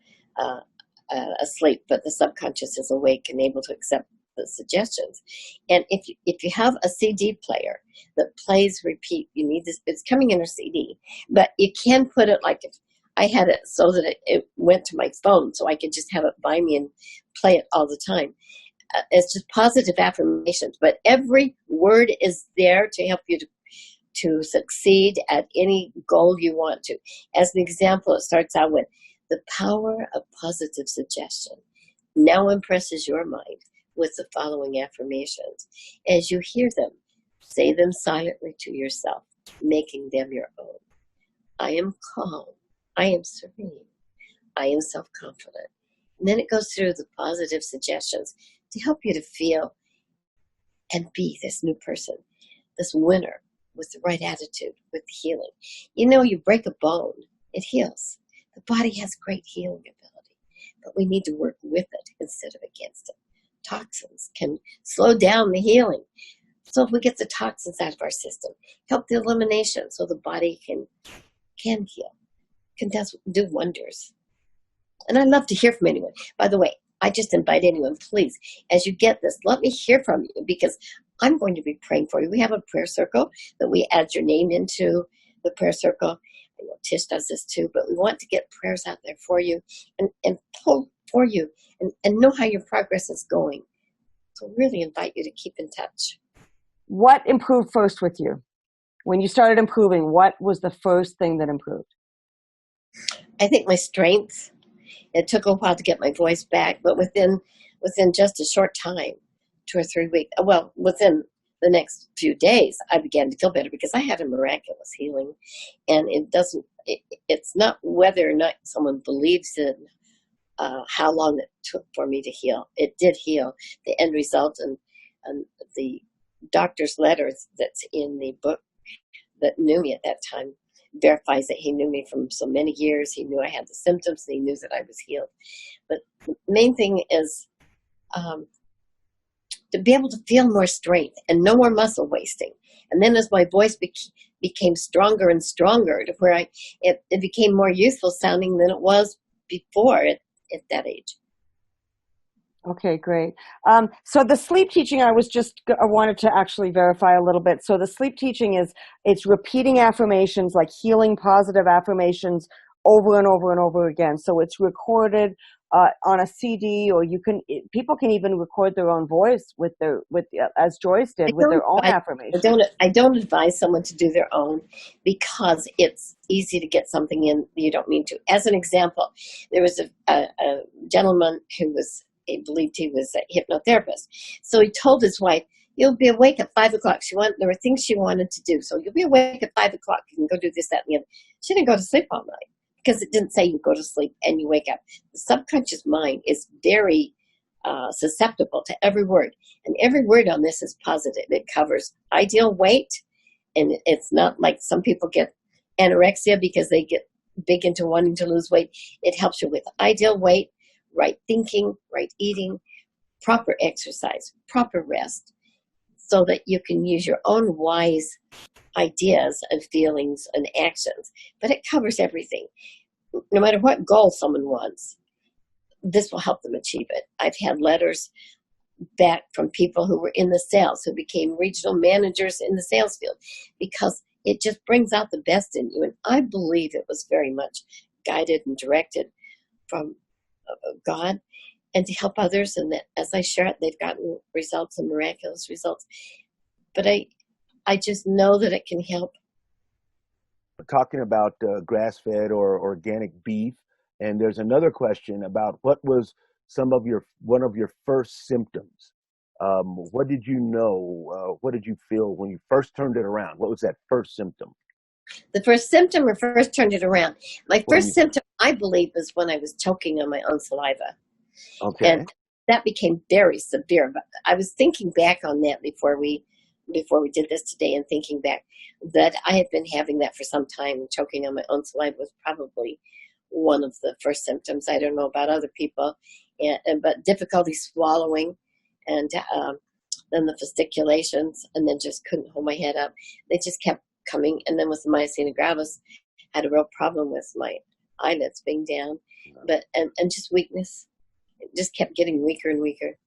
asleep, but the subconscious is awake and able to accept the suggestions. And if you have a CD player that plays repeat, you need this. It's coming in a CD, but you can put it like if I had it so that it went to my phone, so I could just have it by me and play it all the time. It's just positive affirmations, but every word is there to help you to succeed at any goal you want to. As an example, it starts out with, the power of positive suggestion now impresses your mind with the following affirmations. As you hear them, say them silently to yourself, making them your own. I am calm. I am serene. I am self-confident. And then it goes through the positive suggestions to help you to feel and be this new person, this winner with the right attitude, with healing. You break a bone, it heals. The body has great healing ability, but we need to work with it instead of against it. Toxins can slow down the healing. So if we get the toxins out of our system, help the elimination so the body can heal, can do wonders. And I'd love to hear from anyone. By the way, I just invite anyone, please, as you get this, let me hear from you, because I'm going to be praying for you. We have a prayer circle that we add your name into the prayer circle. I know Tish does this too, but we want to get prayers out there for you and pull for you and know how your progress is going. So really invite you to keep in touch. What improved first with you? When you started improving, what was the first thing that improved? I think my strength. It took a while to get my voice back, but within just a short time, 2 or 3 weeks, well, within the next few days, I began to feel better because I had a miraculous healing. And it's not whether or not someone believes in how long it took for me to heal. It did heal. The end result and the doctor's letters that's in the book that knew me at that time verifies that he knew me from so many years. He knew I had the symptoms, and he knew that I was healed. But the main thing is to be able to feel more strength and no more muscle wasting. And then as my voice became stronger and stronger, to where it became more youthful sounding than it was before at that age. Okay, great. So the sleep teaching, I wanted to actually verify a little bit. So the sleep teaching it's repeating affirmations, like healing positive affirmations over and over and over again. So it's recorded on a CD, or people can even record their own voice as Joyce I did, with don't their own advise, affirmations. I don't advise someone to do their own because it's easy to get something in you don't mean to. As an example, there was a gentleman who was, he believed he was a hypnotherapist. So he told his wife, "You'll be awake at 5 o'clock." There were things she wanted to do. So you'll be awake at 5 o'clock. You can go do this, that, and the other. She didn't go to sleep all night because it didn't say you go to sleep and you wake up. The subconscious mind is very susceptible to every word. And every word on this is positive. It covers ideal weight, and it's not like some people get anorexia because they get big into wanting to lose weight. It helps you with ideal weight, right thinking, right eating, proper exercise, proper rest, so that you can use your own wise ideas and feelings and actions. But it covers everything. No matter what goal someone wants, this will help them achieve it. I've had letters back from people who were in the sales, who became regional managers in the sales field, because it just brings out the best in you. And I believe it was very much guided and directed from God, and to help others. And that as I share it, they've gotten results, and miraculous results. But I just know that it can help. Talking about grass-fed or organic beef, and there's another question about what was one of your first symptoms. What did you know? What did you feel when you first turned it around? What was that first symptom? The first symptom, or first turned it around? My When first you, symptom, I believe, was when I was choking on my own saliva. okay, And that became very severe. But I was thinking back on that before we did this today, and thinking back that I had been having that for some time. Choking on my own saliva was probably one of the first symptoms. I don't know about other people, but difficulty swallowing, and then the fasciculations, and then just couldn't hold my head up. They just kept coming. And then with the myasthenia gravis, I had a real problem with my eyelids being down, and just weakness. It just kept getting weaker and weaker.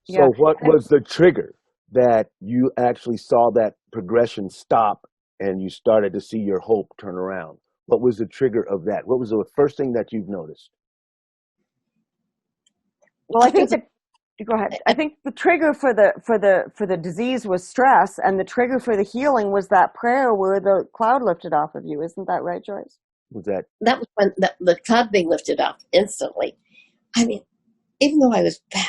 so Yeah. what was the trigger that you actually saw that progression stop and you started to see your hope turn around? What was the trigger of that? What was the first thing that you've noticed? Well, I I think think that go ahead. I think the trigger for the disease was stress, and the trigger for the healing was that prayer where the cloud lifted off of you. Isn't that right, Joyce? Was that that was when the cloud being lifted off instantly. I mean, even though I was bowed,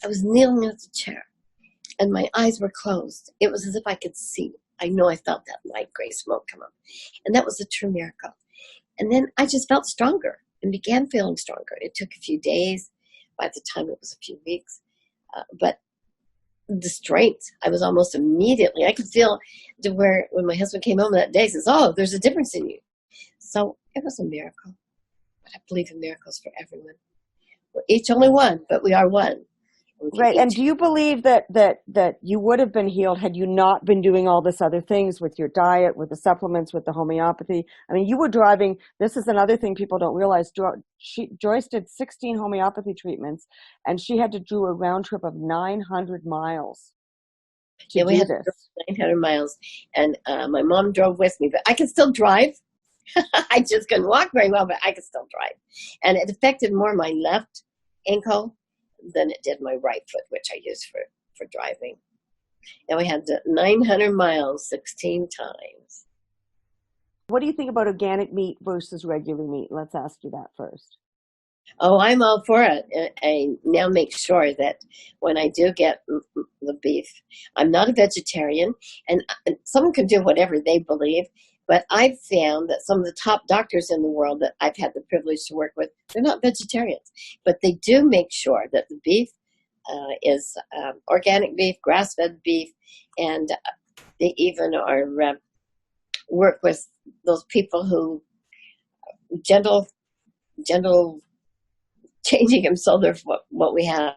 I was kneeling at the chair, and my eyes were closed. It was as if I could see. I know I felt that light gray smoke come up. And that was a true miracle. And then I just felt stronger and began feeling stronger. It took a few days. By the time it was a few weeks. But the strength, I was almost immediately, I could feel to where when my husband came home that day, he says, "Oh, there's a difference in you." So it was a miracle. But I believe in miracles for everyone. We're each only one, but we are one. Right. And do you believe that you would have been healed had you not been doing all this other things with your diet, with the supplements, with the homeopathy? I mean, you were driving. This is another thing people don't realize. Joyce did 16 homeopathy treatments, and she had to do a round trip of 900 miles to we do had this. 900 miles, and my mom drove with me, but I could still drive. I just couldn't walk very well, but I could still drive. And it affected more my left ankle than it did my right foot, which I use for driving. And we had 900 miles 16 times. What do you think about organic meat versus regular meat? Let's ask you that first. Oh, I'm all for it. I now make sure that when I do get the beef, I'm not a vegetarian, and someone can do whatever they believe, but I've found that some of the top doctors in the world that I've had the privilege to work with, they're not vegetarians, but they do make sure that the beef is organic beef, grass-fed beef, and they even are work with those people who gentle changing them so they're what we have.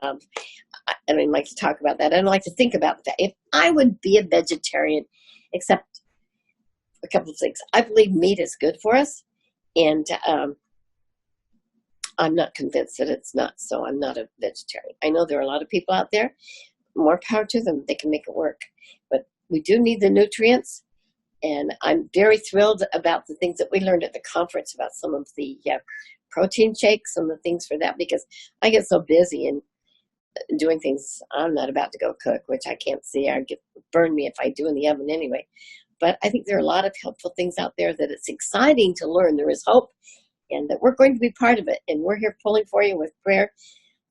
I don't like to talk about that. I don't like to think about that. If I would be a vegetarian, except a couple of things. I believe meat is good for us, and I'm not convinced that it's not, so I'm not a vegetarian. I know there are a lot of people out there, more power to them, they can make it work. But we do need the nutrients, and I'm very thrilled about the things that we learned at the conference about some of the protein shakes and the things for that, because I get so busy and doing things. I'm not about to go cook, which I can't see. Burn me if I do in the oven anyway. But I think there are a lot of helpful things out there that it's exciting to learn. There is hope, and that we're going to be part of it. And we're here pulling for you with prayer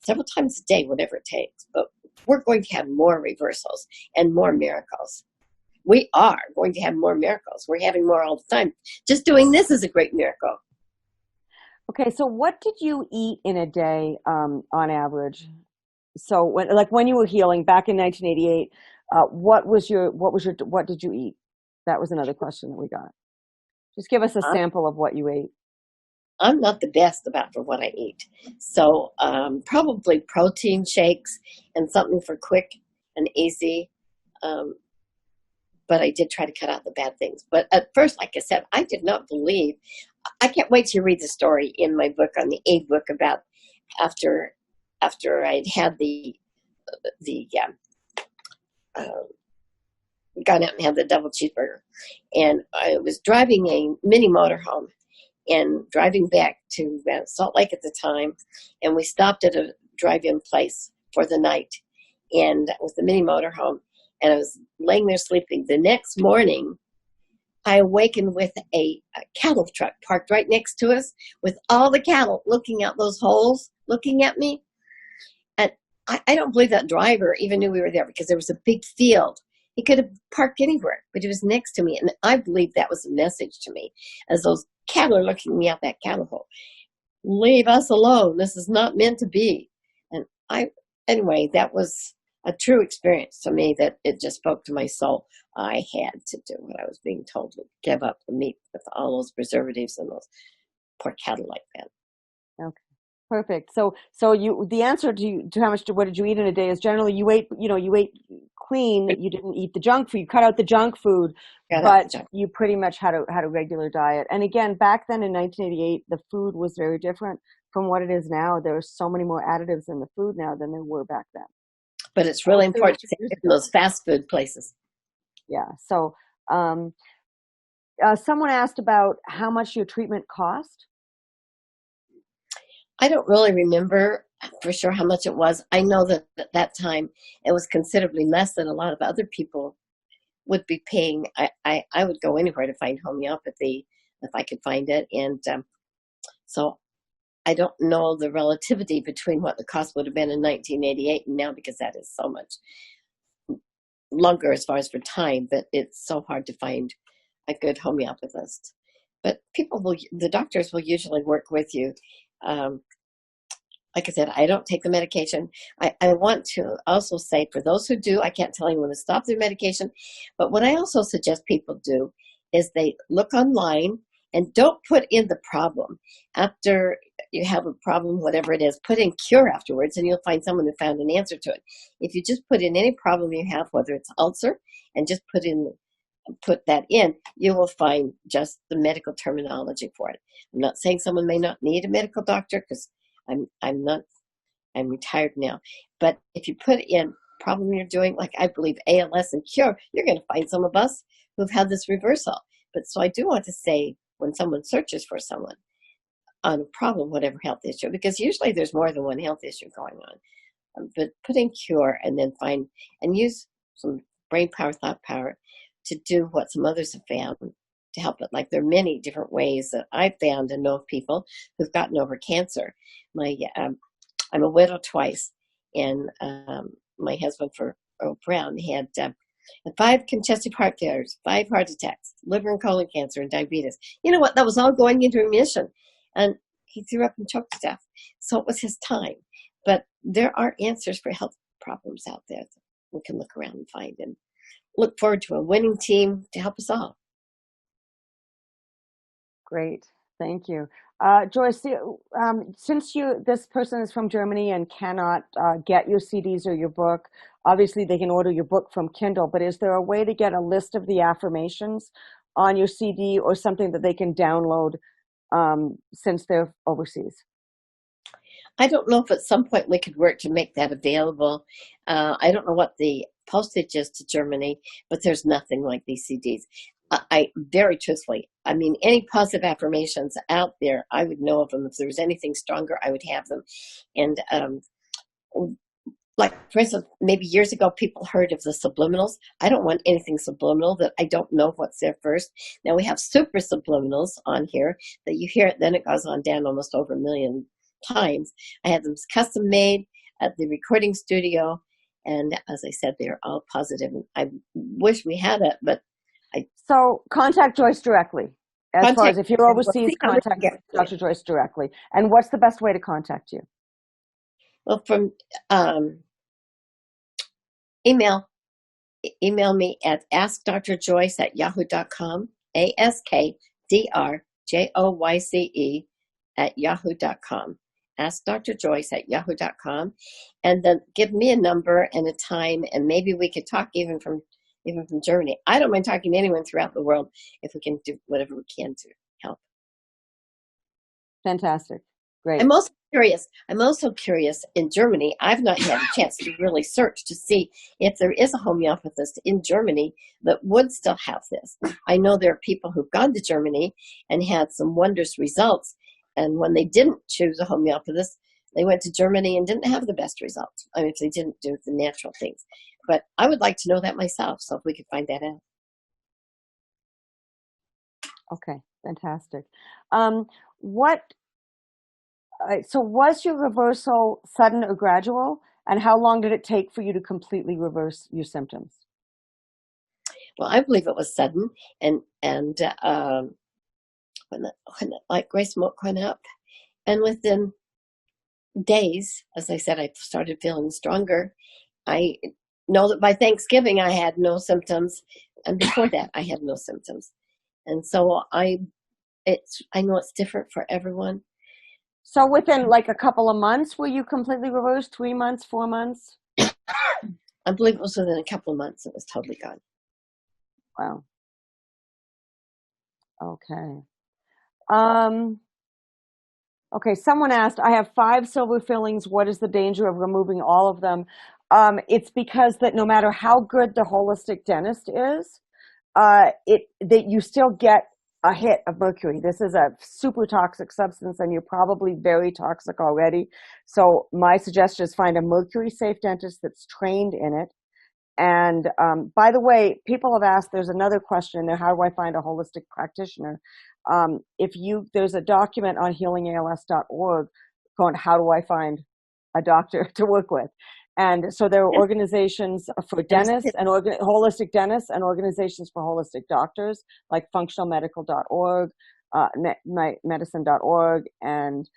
several times a day, whatever it takes. But we're going to have more reversals and more miracles. We are going to have more miracles. We're having more all the time. Just doing this is a great miracle. Okay, so what did you eat in a day on average? So when you were healing back in 1988, what did you eat? That was another question that we got. Just give us a sample of what you ate. I'm not the best about for what I eat. So probably protein shakes and something for quick and easy. But I did try to cut out the bad things. But at first, like I said, I did not believe. I can't wait to read the story in my book, on the ebook, about after I'd had gone out and had the double cheeseburger. And I was driving a mini motorhome and driving back to Salt Lake at the time. And we stopped at a drive-in place for the night. And that was the mini motorhome. And I was laying there sleeping. The next morning, I awakened with a cattle truck parked right next to us with all the cattle looking out those holes, looking at me. And I don't believe that driver even knew we were there, because there was a big field. He could have parked anywhere, but he was next to me. And I believe that was a message to me, as those cattle are looking me out that cattle hole. Leave us alone. This is not meant to be. And anyway, that was a true experience to me, that it just spoke to my soul. I had to do what I was being told to, give up the meat with all those preservatives and those poor cattle like that. Okay, perfect. So the answer to what did you eat in a day is generally you ate clean. You didn't eat the junk food. You cut out the junk food, but you pretty much had a regular diet. And again, back then in 1988, the food was very different from what it is now. There are so many more additives in the food now than there were back then. But it's really important to stay from those fast food places. Yeah. So someone asked about how much your treatment cost. I don't really remember for sure how much it was. I know that at that time it was considerably less than a lot of other people would be paying. I would go anywhere to find homeopathy if I could find it. And so I don't know the relativity between what the cost would have been in 1988 and now, because that is so much longer as far as for time, that it's so hard to find a good homeopathist. But the doctors will usually work with you. Like I said, I don't take the medication. I want to also say, for those who do, I can't tell anyone to stop their medication. But what I also suggest people do is they look online and don't put in the problem. After you have a problem, whatever it is, put in cure afterwards, and you'll find someone who found an answer to it. If you just put in any problem you have, whether it's ulcer, and just put that in, you will find just the medical terminology for it. I'm not saying someone may not need a medical doctor, because I'm retired now. But if you put in problem you're doing, like I believe ALS and cure, you're going to find some of us who've had this reversal. But so I do want to say, when someone searches for someone on a problem, whatever health issue, because usually there's more than one health issue going on, but put in cure and then find and use some brain power, thought power to do what some others have found to help it. Like there are many different ways that I've found and know of people who've gotten over cancer. I'm a widow twice, and my husband, Brown, had 5 congestive heart failures, 5 heart attacks, liver and colon cancer, and diabetes. You know what? That was all going into remission. And he threw up and choked to death. So it was his time. But there are answers for health problems out there that we can look around and find, and look forward to a winning team to help us all. Great. Thank you. Joyce, since this person is from Germany and cannot get your CDs or your book, obviously they can order your book from Kindle, but is there a way to get a list of the affirmations on your CD, or something that they can download since they're overseas? I don't know if at some point we could work to make that available. I don't know what the postage is to Germany, but there's nothing like these CDs. I very truthfully, I mean, any positive affirmations out there, I would know of them. If there was anything stronger, I would have them. And like, for instance, maybe years ago, people heard of the subliminals. I don't want anything subliminal that I don't know what's there first. Now we have super subliminals on here that you hear it, then it goes on down almost over 1 million times. I have them custom made at the recording studio. And as I said, they're all positive. I wish we had it, but So contact Joyce directly. As far as if you're overseas, we'll contact Dr. Joyce directly. And what's the best way to contact you? Well, from email me at askdrjoyce@yahoo.com, ASKDRJOYCE @yahoo.com. AskDrJoyce@yahoo.com, and then give me a number and a time, and maybe we could talk even from Germany. I don't mind talking to anyone throughout the world if we can do whatever we can to help. Fantastic. Great. I'm also curious in Germany. I've not had a chance to really search to see if there is a homeopathist in Germany that would still have this. I know there are people who've gone to Germany and had some wondrous results. And when they didn't choose a homeopathist, they went to Germany and didn't have the best results. I mean, if they didn't do the natural things. But I would like to know that myself, so if we could find that out. Okay, fantastic. So was your reversal sudden or gradual? And how long did it take for you to completely reverse your symptoms? Well, I believe it was sudden, and when the light gray smoke went up, and within days, as I said, I started feeling stronger. I know that by Thanksgiving I had no symptoms, and before that I had no symptoms, and so I know it's different for everyone. So within like a couple of months, were you completely reversed? 3 months, 4 months? I believe it was within a couple of months it was totally gone. Wow. Okay. Okay, someone asked, I have 5 silver fillings. What is the danger of removing all of them? It's because that no matter how good the holistic dentist is, that you still get a hit of mercury. This is a super toxic substance, and you're probably very toxic already. So my suggestion is find a mercury-safe dentist that's trained in it. And by the way, people have asked, there's another question there, how do I find a holistic practitioner? There's a document on healingals.org called How Do I Find a Doctor to Work With? And so there are organizations for dentists and holistic dentists and organizations for holistic doctors like functionalmedical.org, medicine.org, and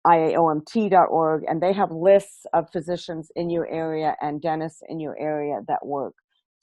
IAOMT.org, and they have lists of physicians in your area and dentists in your area that work.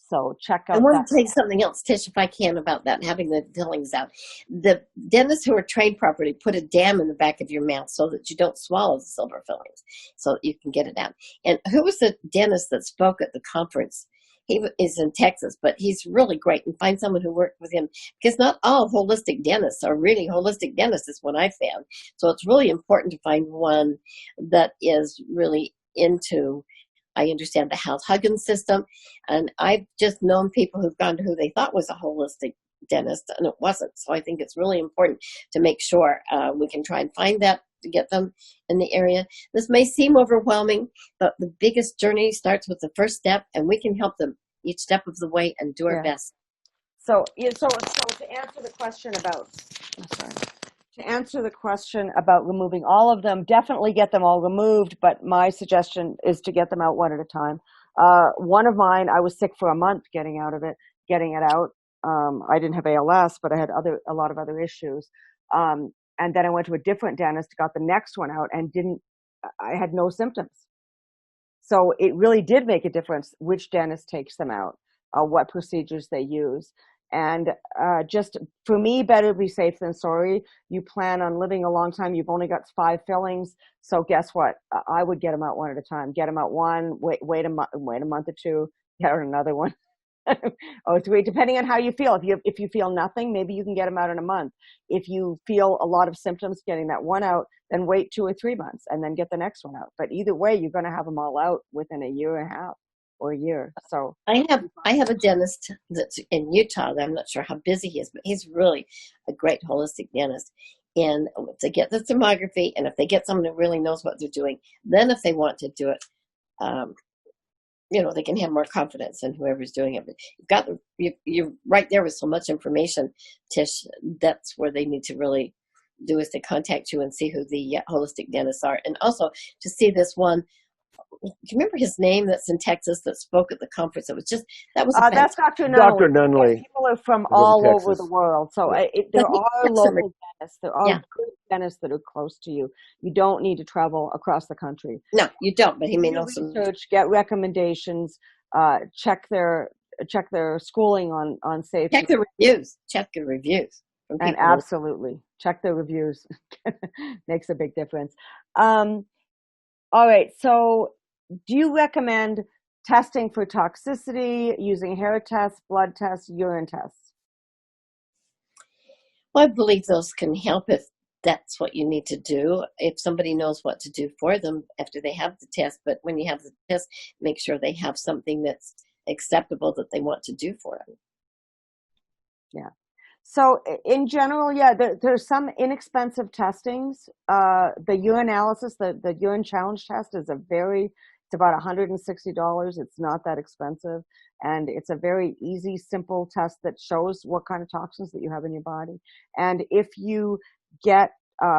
So check out. I want to tell you something else, Tish, if I can, about that, having the fillings out. The dentists who are trained properly put a dam in the back of your mouth so that you don't swallow the silver fillings, so that you can get it out. And who was the dentist that spoke at the conference? He is in Texas, but he's really great. And find someone who worked with him, because not all holistic dentists are really holistic dentists, is what I found. So it's really important to find one that is really into, I understand, the Hal Huggins system. And I've just known people who've gone to who they thought was a holistic dentist, and it wasn't. So I think it's really important to make sure we can try and find that to get them in the area. This may seem overwhelming, but the biggest journey starts with the first step, and we can help them each step of the way and do our best. So to answer the question about, removing all of them, definitely get them all removed, but my suggestion is to get them out one at a time. One of mine, I was sick for a month getting it out. I didn't have ALS, but I had a lot of other issues. And then I went to a different dentist, got the next one out, and I had no symptoms. So it really did make a difference which dentist takes them out, what procedures they use. And just, for me, better be safe than sorry. You plan on living a long time. You've only got 5 fillings. So guess what? I would get them out one at a time. Get them out one, wait a month or two, get out another one. or 3, depending on how you feel. If you feel nothing, maybe you can get them out in a month. If you feel a lot of symptoms, getting that one out, then wait 2 or 3 months and then get the next one out. But either way, you're going to have them all out within a year and a half or a year. So I have a dentist that's in Utah that I'm not sure how busy he is, but he's really a great holistic dentist. And to get the thermography, and if they get someone who really knows what they're doing, then if they want to do it, they can have more confidence in whoever's doing it. But you're right there with so much information, Tish. That's where they need to really do, is to contact you and see who the holistic dentists are, and also to see this one. Do you remember his name that's in Texas that spoke at the conference? That was that's Dr. Nunley. Dr. Nunley. People are from all over the world. So there are local dentists. There are good dentists that are close to you. You don't need to travel across the country. No, you don't, but he may know some. Research, get recommendations, check their schooling on safety. Check the reviews. Check the reviews. And absolutely. Check the reviews. Makes a big difference. All right. So do you recommend testing for toxicity, using hair tests, blood tests, urine tests? Well, I believe those can help if that's what you need to do, if somebody knows what to do for them after they have the test. But when you have the test, make sure they have something that's acceptable that they want to do for them. Yeah. So in general, there's some inexpensive testings. The urinalysis, the urine challenge test it's about $160. It's not that expensive. And it's a very easy, simple test that shows what kind of toxins that you have in your body. And if you get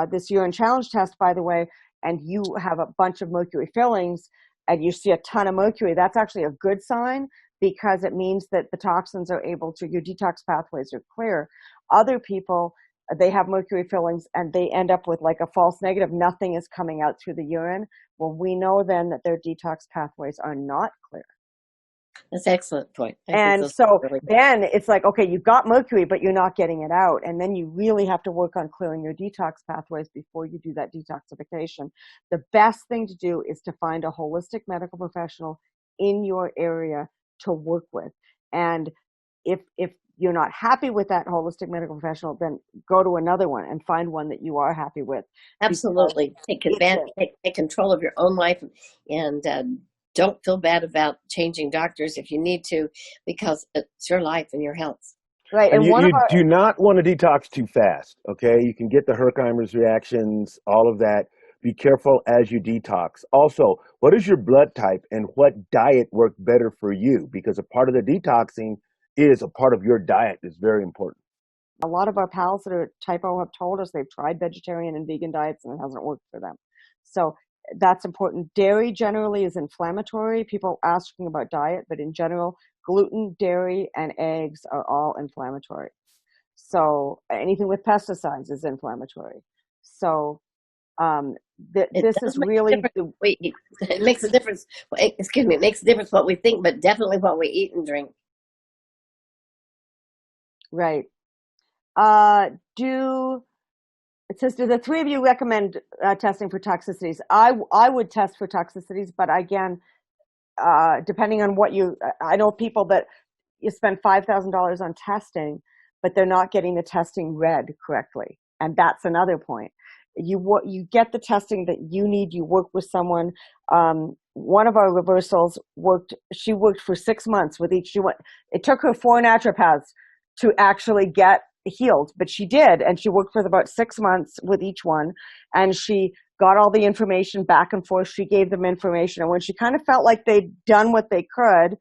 this urine challenge test, by the way, and you have a bunch of mercury fillings and you see a ton of mercury, that's actually a good sign, because it means that the toxins are your detox pathways are clear. Other people, they have mercury fillings and they end up with like a false negative. Nothing is coming out through the urine. Well, we know then that their detox pathways are not clear. That's an excellent point. And so then it's like, okay, you've got mercury, but you're not getting it out. And then you really have to work on clearing your detox pathways before you do that detoxification. The best thing to do is to find a holistic medical professional in your area to work with. And if you're not happy with that holistic medical professional, then go to another one and find one that you are happy with. Absolutely. Take advantage, take control of your own life, and don't feel bad about changing doctors if you need to, because it's your life and your health. Right. And you do not want to detox too fast. Okay. You can get the Herkheimer's reactions, all of that. Be careful as you detox. Also, what is your blood type and what diet works better for you? Because a part of the detoxing is a part of your diet is very important. A lot of our pals that are type O have told us they've tried vegetarian and vegan diets and it hasn't worked for them. So that's important. Dairy generally is inflammatory. People asking about diet, but in general, gluten, dairy, and eggs are all inflammatory. So anything with pesticides is inflammatory. So this is really it makes a difference. Excuse me, it makes a difference what we think, but definitely what we eat and drink. Right. It says, do the three of you recommend testing for toxicities? I would test for toxicities, but again, depending on I know people that you spend $5,000 on testing, but they're not getting the testing read correctly. And that's another point. You get the testing that you need. You work with someone. One of our reversals she worked for 6 months with each. It took her 4 naturopaths to actually get healed, but she did, and she worked for about 6 months with each one, and she got all the information back and forth. She gave them information, and when she kind of felt like they'd done what they could,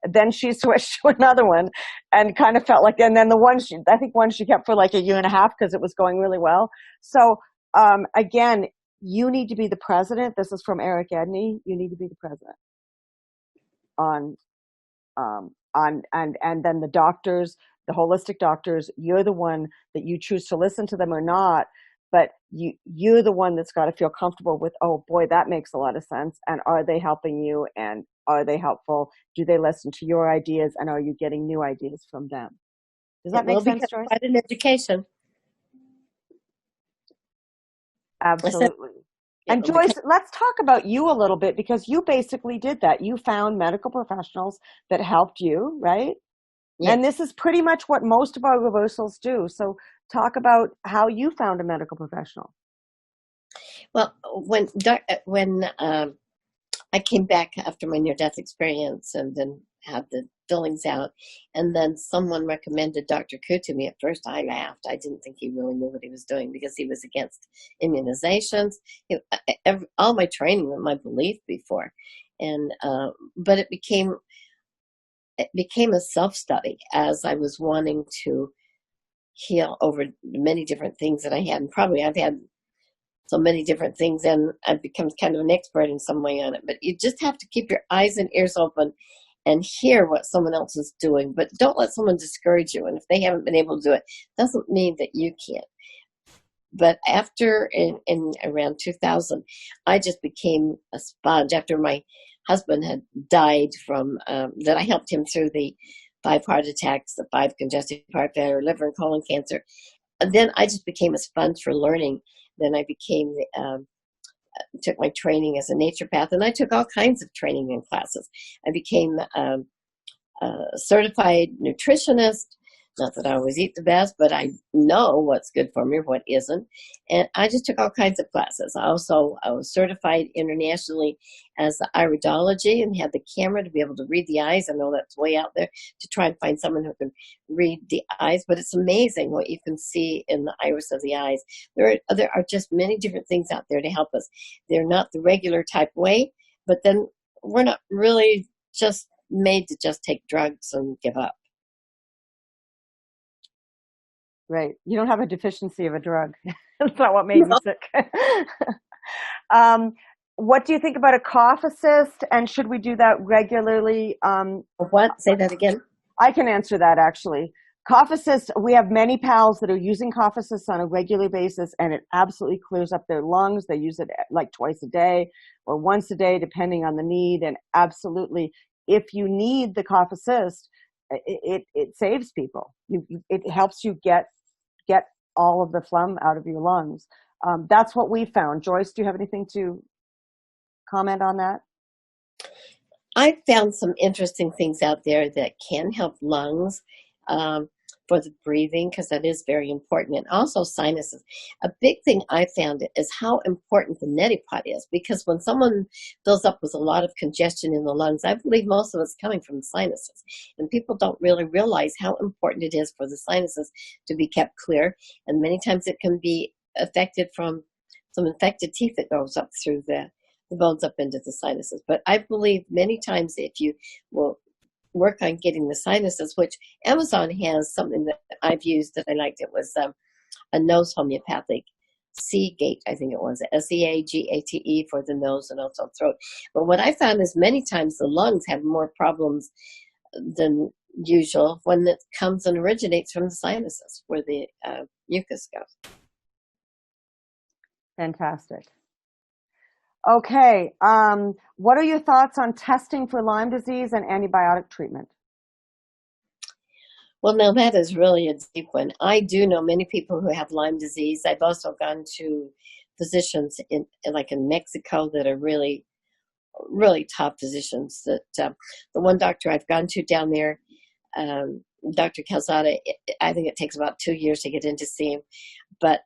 then she switched to another one, and kind of felt like, and then one she kept for like a year and a half because it was going really well. So again, you need to be the president. This is from Eric Edney. You need to be the president and then the doctors, the holistic doctors, you're the one that you choose to listen to them or not, but you're the one that's got to feel comfortable with, oh boy, that makes a lot of sense. And are they helping you? And are they helpful? Do they listen to your ideas? And are you getting new ideas from them? Does that make sense, Joyce? Quite an education. Absolutely. And Joyce, let's talk about you a little bit, because you basically did that. You found medical professionals that helped you, right? And Yes. this is pretty much what most of our reversals do. So talk about how you found a medical professional. Well, when I came back after my near-death experience and then had the fillings out, and then someone recommended Dr. Koo to me. At first, I laughed. I didn't think he really knew what he was doing because he was against immunizations. All my training and my belief before, and but it became a self-study as I was wanting to heal over many different things that I had, and probably I've had so many different things, and I've become kind of an expert in some way on it. But you just have to keep your eyes and ears open and hear what someone else is doing, but don't let someone discourage you. And if they haven't been able to do it, doesn't mean that you can't. But after in around 2000, I just became a sponge. After my husband had died from that, I helped him through the 5 heart attacks, the 5 congestive heart failure, liver and colon cancer. And then I just became a sponge for learning. Then I became took my training as a naturopath, and I took all kinds of training and classes. I became a certified nutritionist. Not that I always eat the best, but I know what's good for me or what isn't. And I just took all kinds of classes. I was certified internationally as the iridology and had the camera to be able to read the eyes. I know that's way out there to try and find someone who can read the eyes, but it's amazing what you can see in the iris of the eyes. There are just many different things out there to help us. They're not the regular type way, but then we're not really just made to just take drugs and give up. Right. You don't have a deficiency of a drug. That's not what made you sick. What do you think about a cough assist? And should we do that regularly? What? Say that again. I can answer that actually. Cough assist, we have many pals that are using cough assist on a regular basis, and it absolutely clears up their lungs. They use it like twice a day or once a day, depending on the need. And absolutely, if you need the cough assist, it saves people. It helps you get all of the phlegm out of your lungs. That's what we found. Joyce, do you have anything to comment on that? I found some interesting things out there that can help lungs for the breathing, because that is very important, and also sinuses. A big thing I found is how important the neti pot is, because when someone fills up with a lot of congestion in the lungs, I believe most of it's coming from the sinuses, and people don't really realize how important it is for the sinuses to be kept clear, and many times it can be affected from some infected teeth that goes up through the bones up into the sinuses. But I believe many times if you will work on getting the sinuses, which Amazon has something that I've used that I liked. It was a nose homeopathic Seagate, I think it was, Seagate for the nose and also throat. But what I found is many times the lungs have more problems than usual when it comes and originates from the sinuses where the mucus goes. Fantastic. Okay. What are your thoughts on testing for Lyme disease and antibiotic treatment? Well, now that is really a deep one. I do know many people who have Lyme disease. I've also gone to physicians in Mexico that are really, really top physicians. That the one doctor I've gone to down there, Dr. Calzada, I think it takes about 2 years to get in to see him, but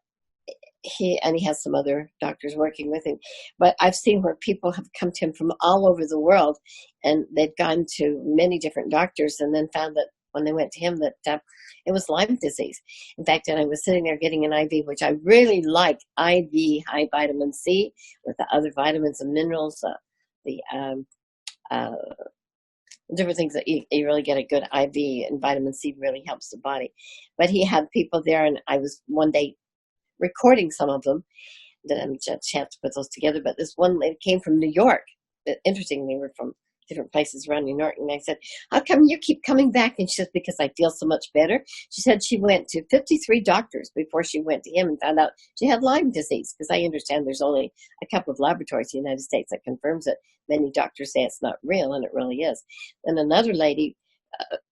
he has some other doctors working with him. But I've seen where people have come to him from all over the world, and they've gone to many different doctors and then found that when they went to him that it was Lyme disease. In fact, and I was sitting there getting an IV, which I really like, IV high vitamin C with the other vitamins and minerals, the different things that you really get a good IV, and vitamin C really helps the body. But he had people there, and I was one day recording some of them. Then I just have to put those together. But this one lady came from New York. Interesting, they were from different places around New York. And I said, how come you keep coming back? And she said, because I feel so much better. She said she went to 53 doctors before she went to him and found out she had Lyme disease. Because I understand there's only a couple of laboratories in the United States that confirms it. Many doctors say it's not real, and it really is. And another lady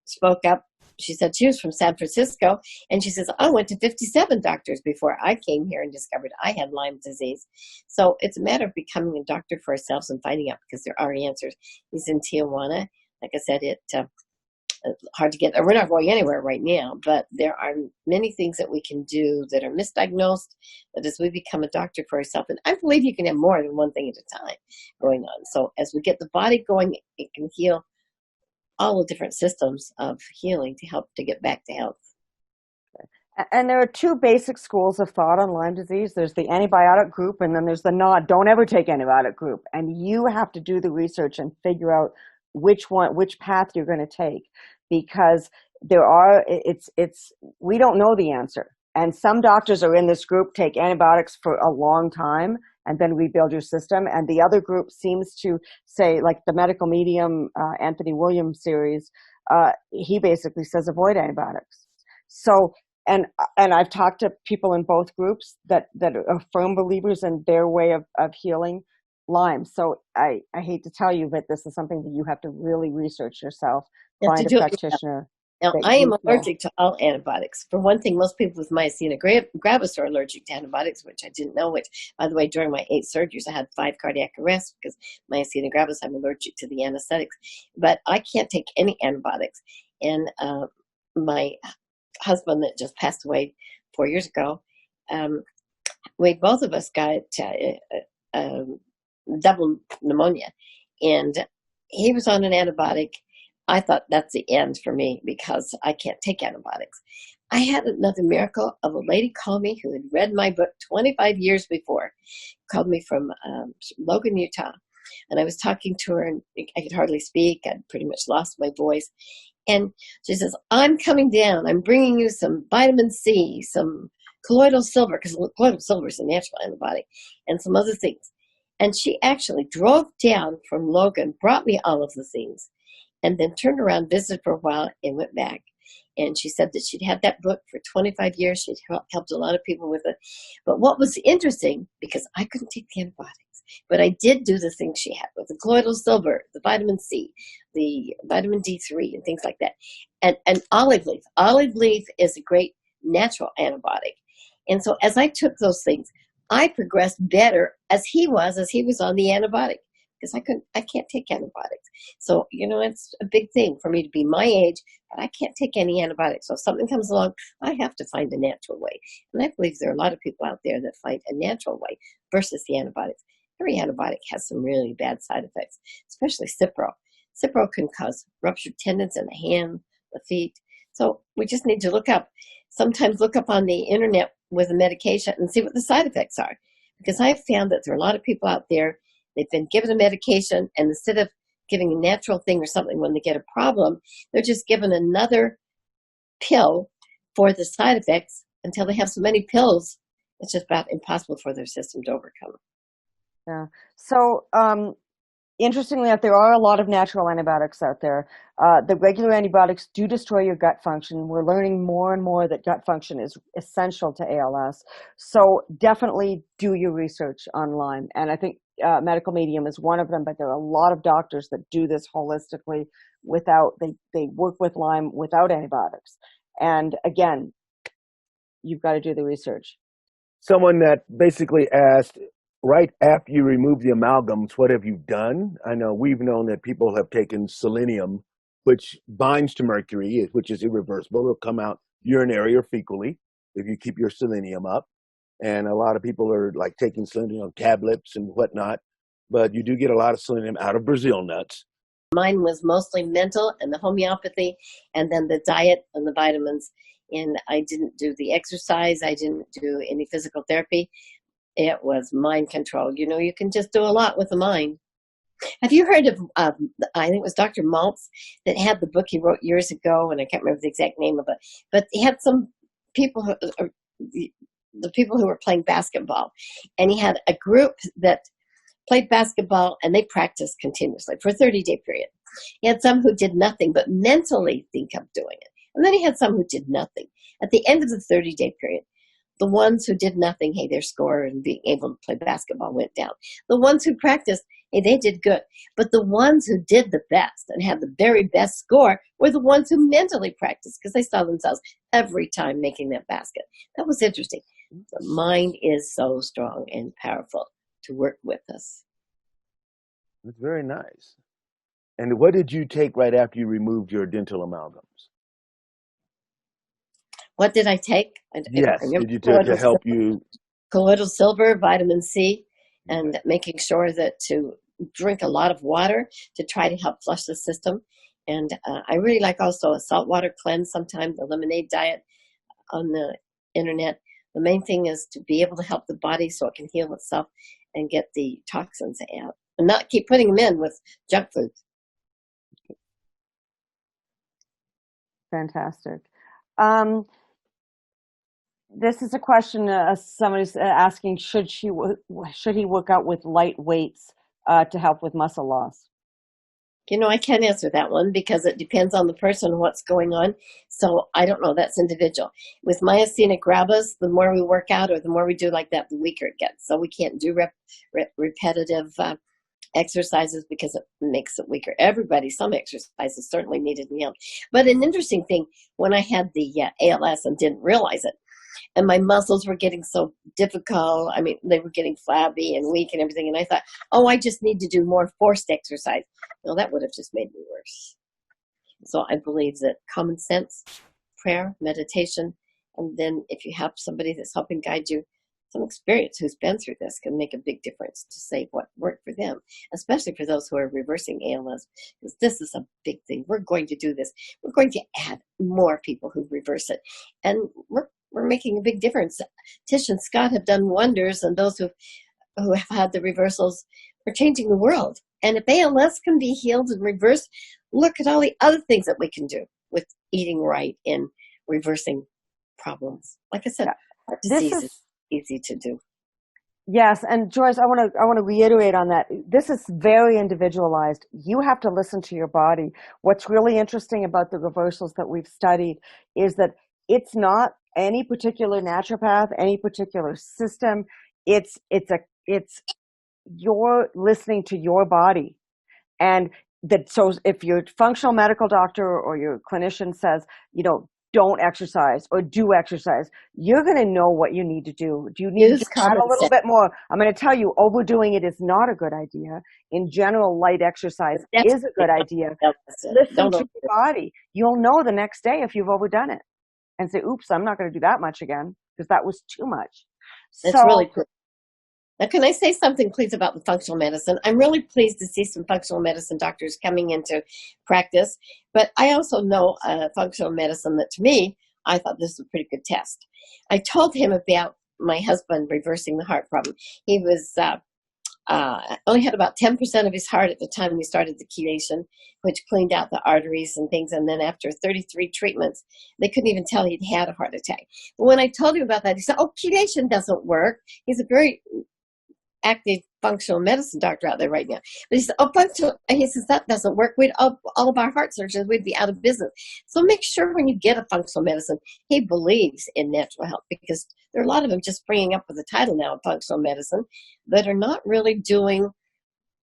spoke up. She said she was from San Francisco, and she says, I went to 57 doctors before I came here and discovered I had Lyme disease. So it's a matter of becoming a doctor for ourselves and finding out, because there are answers. He's in Tijuana. Like I said, hard to get. We're not going anywhere right now, but there are many things that we can do that are misdiagnosed. That as we become a doctor for ourselves, and I believe you can have more than one thing at a time going on. So as we get the body going, it can heal all the different systems of healing to help to get back to health. And there are two basic schools of thought on Lyme disease. There's the antibiotic group, and then there's the don't ever take antibiotic group. And you have to do the research and figure out which path you're going to take, because we don't know the answer. And some doctors are in this group, take antibiotics for a long time and then rebuild your system. And the other group seems to say, like the medical medium, Anthony Williams series, he basically says avoid antibiotics. So, and I've talked to people in both groups that are firm believers in their way of healing Lyme. So I hate to tell you, but this is something that you have to really research yourself, find a practitioner. Now, I am allergic to all antibiotics. For one thing, most people with myasthenia gravis are allergic to antibiotics, which I didn't know, which, by the way, during my 8 surgeries, I had 5 cardiac arrests because myasthenia gravis, I'm allergic to the anesthetics. But I can't take any antibiotics. And my husband that just passed away 4 years ago, we both of us got double pneumonia. And he was on an antibiotic. I thought that's the end for me because I can't take antibiotics. I had another miracle of a lady call me who had read my book 25 years before, called me from Logan, Utah. And I was talking to her and I could hardly speak. I'd pretty much lost my voice. And she says, I'm coming down. I'm bringing you some vitamin C, some colloidal silver, because colloidal silver is a natural antibiotic, and some other things. And she actually drove down from Logan, brought me all of the things, and then turned around, visited for a while, and went back. And she said that she'd had that book for 25 years. She'd helped a lot of people with it. But what was interesting, because I couldn't take the antibiotics, but I did do the things she had with the colloidal silver, the vitamin C, the vitamin D3, and things like that. And olive leaf. Olive leaf is a great natural antibiotic. And so as I took those things, I progressed better as he was on the antibiotic. Because I can't take antibiotics. So, it's a big thing for me to be my age, but I can't take any antibiotics. So if something comes along, I have to find a natural way. And I believe there are a lot of people out there that find a natural way versus the antibiotics. Every antibiotic has some really bad side effects, especially Cipro. Cipro can cause ruptured tendons in the hand, the feet. So we just need to sometimes look up on the internet with a medication and see what the side effects are. Because I've found that there are a lot of people out there, they've been given a medication, and instead of giving a natural thing or something when they get a problem, they're just given another pill for the side effects until they have so many pills, it's just about impossible for their system to overcome. Yeah. So, interestingly enough, there are a lot of natural antibiotics out there. The regular antibiotics do destroy your gut function. We're learning more and more that gut function is essential to ALS. So definitely do your research on Lyme. And I think medical medium is one of them, but there are a lot of doctors that do this holistically they work with Lyme without antibiotics. And again, you've got to do the research. Someone that basically asked, right after you remove the amalgams, what have you done? I know we've known that people have taken selenium, which binds to mercury, which is irreversible. It'll come out urinary or fecally if you keep your selenium up. And a lot of people are like taking selenium tablets and whatnot. But you do get a lot of selenium out of Brazil nuts. Mine was mostly mental and the homeopathy, and then the diet and the vitamins. And I didn't do the exercise. I didn't do any physical therapy. It was mind control. You can just do a lot with the mind. Have you heard of, I think it was Dr. Maltz that had the book he wrote years ago, and I can't remember the exact name of it, but he had some people, the people who were playing basketball, and he had a group that played basketball, and they practiced continuously for a 30-day period. He had some who did nothing but mentally think of doing it. And then he had some who did nothing. At the end of the 30-day period, the ones who did nothing, hey, their score and being able to play basketball went down. The ones who practiced, hey, they did good. But the ones who did the best and had the very best score were the ones who mentally practiced because they saw themselves every time making that basket. That was interesting. The mind is so strong and powerful to work with us. That's very nice. And what did you take right after you removed your dental amalgams? What did I take? I don't Yes, remember. did you to help you? Colloidal silver, vitamin C, and making sure that to drink a lot of water to try to help flush the system. And I really like also a saltwater cleanse sometimes, the lemonade diet on the internet. The main thing is to be able to help the body so it can heal itself and get the toxins out and not keep putting them in with junk food. Fantastic. This is a question somebody's asking: should he work out with light weights to help with muscle loss? You know, I can't answer that one because it depends on the person and what's going on. So I don't know. That's individual. With myasthenia gravis, the more we work out or the more we do like that, the weaker it gets. So we can't do repetitive exercises because it makes it weaker. Some exercises certainly needed and helped. But an interesting thing, when I had the ALS and didn't realize it, and my muscles were getting so difficult. I mean, they were getting flabby and weak and everything. And I thought, oh, I just need to do more forced exercise. Well, that would have just made me worse. So I believe that common sense, prayer, meditation, and then if you have somebody that's helping guide you, some experience who's been through this can make a big difference to say what worked for them, especially for those who are reversing ALS, because this is a big thing. We're going to do this. We're going to add more people who reverse it. And we're making a big difference. Tish and Scott have done wonders, and those who have had the reversals are changing the world. And if ALS can be healed and reversed, look at all the other things that we can do with eating right and reversing problems. Like I said, heart disease is easy to do. Yes, and Joyce, I want to reiterate on that. This is very individualized. You have to listen to your body. What's really interesting about the reversals that we've studied is that it's not any particular naturopath, any particular system. It's you're listening to your body. And so if your functional medical doctor or your clinician says, don't exercise or do exercise, you're going to know what you need to do. Do you need to add a little bit more? I'm going to tell you, overdoing it is not a good idea. In general, light exercise is a good idea. Listen to your body. You'll know the next day if you've overdone it and say, oops, I'm not going to do that much again because that was too much. That's really cool. Now, can I say something, please, about the functional medicine? I'm really pleased to see some functional medicine doctors coming into practice, but I also know functional medicine that, to me, I thought this was a pretty good test. I told him about my husband reversing the heart problem. He was only had about 10% of his heart at the time we started the chelation, which cleaned out the arteries and things, and then after 33 treatments, they couldn't even tell he'd had a heart attack. But when I told him about that, he said, oh, chelation doesn't work. He's a very active functional medicine doctor out there right now. But he said, he says, that doesn't work. All of our heart surgeons, we'd be out of business. So make sure when you get a functional medicine, he believes in natural health, because there are a lot of them just springing up with the title now of functional medicine that are not really doing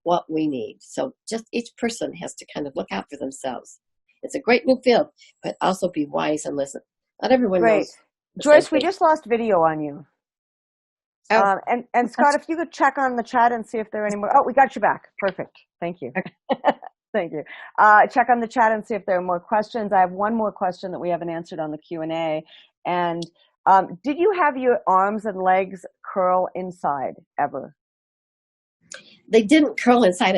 what we need. So just each person has to kind of look out for themselves. It's a great new field, but also be wise and listen. Not everyone knows. Joyce, we just lost video on you. Oh. And Scott, if you could check on the chat and see if there are any more. Oh, we got you back. Perfect. Thank you. Thank you. Check on the chat and see if there are more questions. I have one more question that we haven't answered on the Q&A. And did you have your arms and legs curl inside ever? They didn't curl inside.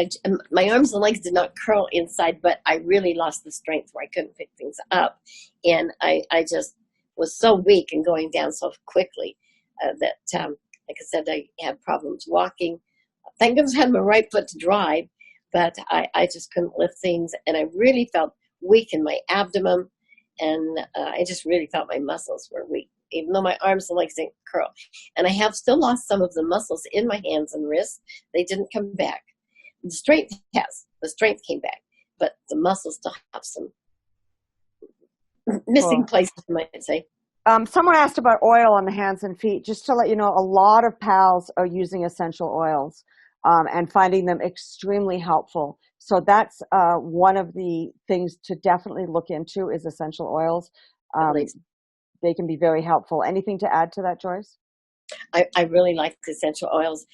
My arms and legs did not curl inside, but I really lost the strength where I couldn't pick things up. And I just was so weak and going down so quickly that, like I said, I had problems walking. Thank goodness I had my right foot to drive, but I just couldn't lift things. And I really felt weak in my abdomen. And I just really felt my muscles were weak, even though my arms and legs didn't curl. And I have still lost some of the muscles in my hands and wrists. They didn't come back. The strength came back, but the muscles still have some missing places, you might say. Someone asked about oil on the hands and feet. Just to let you know, a lot of pals are using essential oils and finding them extremely helpful. So that's one of the things to definitely look into is essential oils. They can be very helpful. Anything to add to that, Joyce? I really like the essential oils.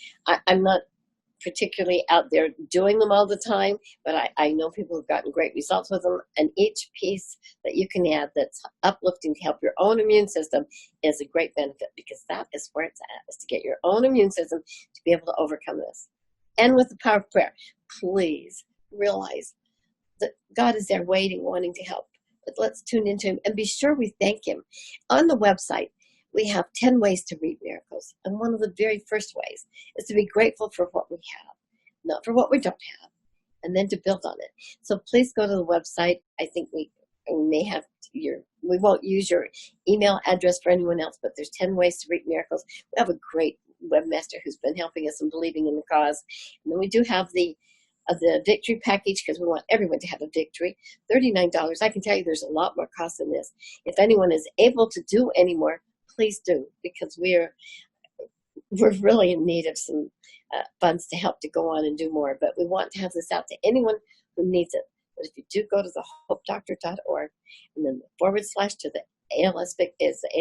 I'm not particularly out there doing them all the time, but I know people who've gotten great results with them. And each piece that you can add that's uplifting to help your own immune system is a great benefit, because that is where it's at, is to get your own immune system to be able to overcome this. And with the power of prayer, please realize that God is there waiting, wanting to help. But let's tune into him and be sure we thank him. On the website, we have 10 ways to read miracles. And one of the very first ways is to be grateful for what we have, not for what we don't have, and then to build on it. So please go to the website. I think we may have we won't use your email address for anyone else, but there's 10 ways to read miracles. We have a great webmaster who's been helping us and believing in the cause. And then we do have the victory package, because we want everyone to have a victory. $39. I can tell you there's a lot more cost in this. If anyone is able to do any more, please do, because we're really in need of some funds to help to go on and do more. But we want to have this out to anyone who needs it. But if you do go to the hopedoctor.org and then the / to the ALS, the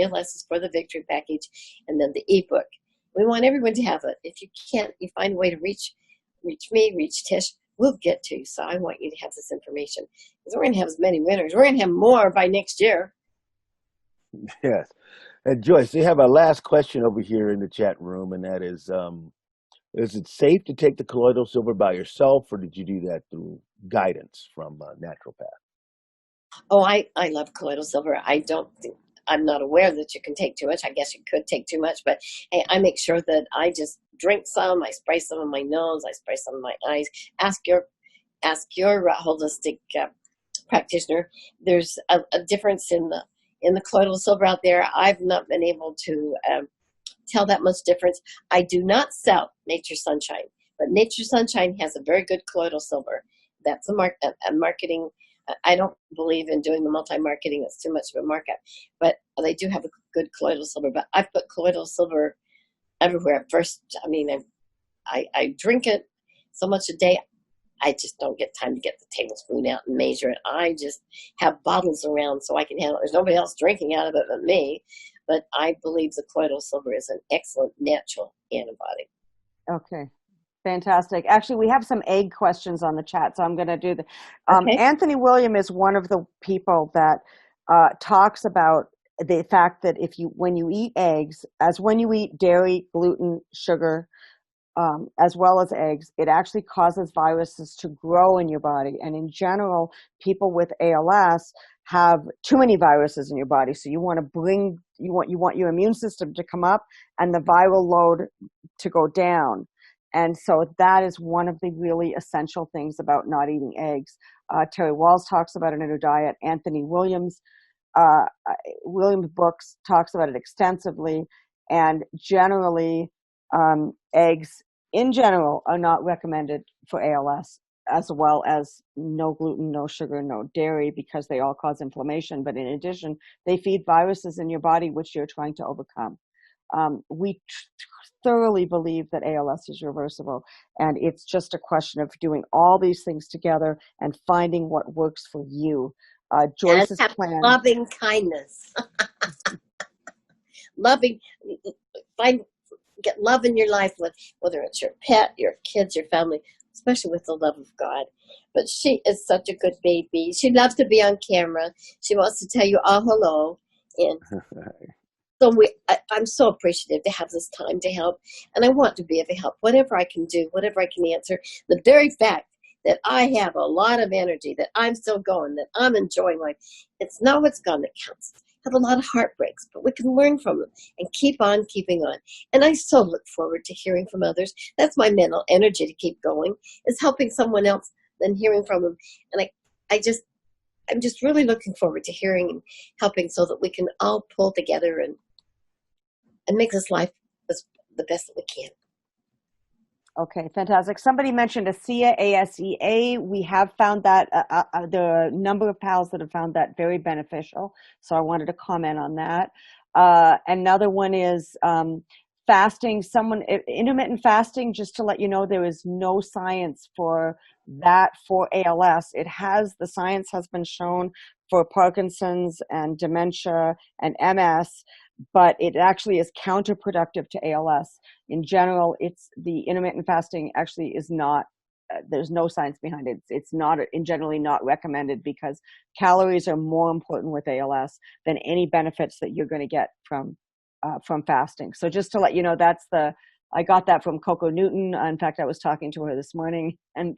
ALS is for the victory package, and then the ebook. We want everyone to have it. If you can't, you find a way to reach me, reach Tish, we'll get to you. So I want you to have this information, because we're going to have as many winners. We're going to have more by next year. Yes. And Joyce, they have a last question over here in the chat room, and that is it safe to take the colloidal silver by yourself, or did you do that through guidance from Naturopath? Oh, I love colloidal silver. I'm not aware that you can take too much. I guess you could take too much, but hey, I make sure that I just drink some. I spray some on my nose. I spray some on my eyes. Ask your holistic practitioner. There's a difference in the colloidal silver out there. I've not been able to tell that much difference. I do not sell Nature Sunshine, but Nature Sunshine has a very good colloidal silver. That's a marketing. I don't believe in doing the multi-marketing. It's too much of a markup. But they do have a good colloidal silver. But I've put colloidal silver everywhere. First, I mean, I drink it so much a day. I just don't get time to get the tablespoon out and measure it. I just have bottles around so I can handle it. There's nobody else drinking out of it but me. But I believe the colloidal silver is an excellent natural antibody. Okay. Fantastic. Actually, we have some egg questions on the chat, so I'm going to do the. Okay. Anthony William is one of the people that talks about the fact that when you eat eggs, as when you eat dairy, gluten, sugar, as well as eggs, it actually causes viruses to grow in your body. And in general, people with ALS have too many viruses in your body. So you want your immune system to come up and the viral load to go down. And so that is one of the really essential things about not eating eggs. Terry Walls talks about it in her diet. Anthony Williams' books talks about it extensively. And generally, eggs in general are not recommended for ALS, as well as no gluten, no sugar, no dairy, because they all cause inflammation. But in addition, they feed viruses in your body, which you're trying to overcome. We thoroughly believe that ALS is reversible, and it's just a question of doing all these things together and finding what works for you. Joyce's plan. Loving kindness. Get love in your life, whether it's your pet, your kids, your family, especially with the love of God. But she is such a good baby. She loves to be on camera. She wants to tell you all hello. And so I'm so appreciative to have this time to help. And I want to be of help, whatever I can do, whatever I can answer. The very fact that I have a lot of energy, that I'm still going, that I'm enjoying life, it's not what's gone that counts. Have a lot of heartbreaks, but we can learn from them and keep on keeping on. And I so look forward to hearing from others. That's my mental energy to keep going, is helping someone else, then hearing from them. And I'm just really looking forward to hearing and helping, so that we can all pull together and make this life the best that we can. Okay, fantastic. Somebody mentioned ASEA, ASEA. We have found that the number of pals that have found that very beneficial. So I wanted to comment on that. Another one is fasting. Intermittent fasting, just to let you know, there is no science for that for ALS. The science has been shown for Parkinson's and dementia and MS. but it actually is counterproductive to ALS. In general, it's the intermittent fasting actually is not, there's no science behind it. It's not, in generally not recommended, because calories are more important with ALS than any benefits that you're going to get from fasting. So just to let you know, I got that from Coco Newton. In fact, I was talking to her this morning, and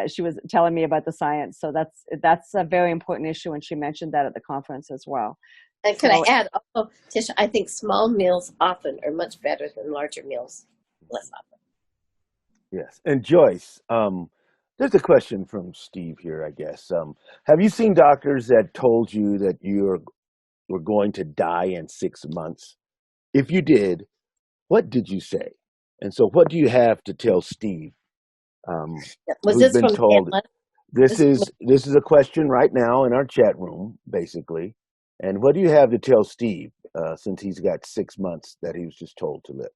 she was telling me about the science. So that's a very important issue, and she mentioned that at the conference as well. And could I add also, Tisha, I think small meals often are much better than larger meals less often. Yes. And Joyce, there's a question from Steve here, I guess. Have you seen doctors that told you that were going to die in 6 months? If you did, what did you say? And so what do you have to tell Steve, Was who's this been from told? Caitlin? This is a question right now in our chat room, basically. And what do you have to tell Steve, since he's got 6 months that he was just told to live?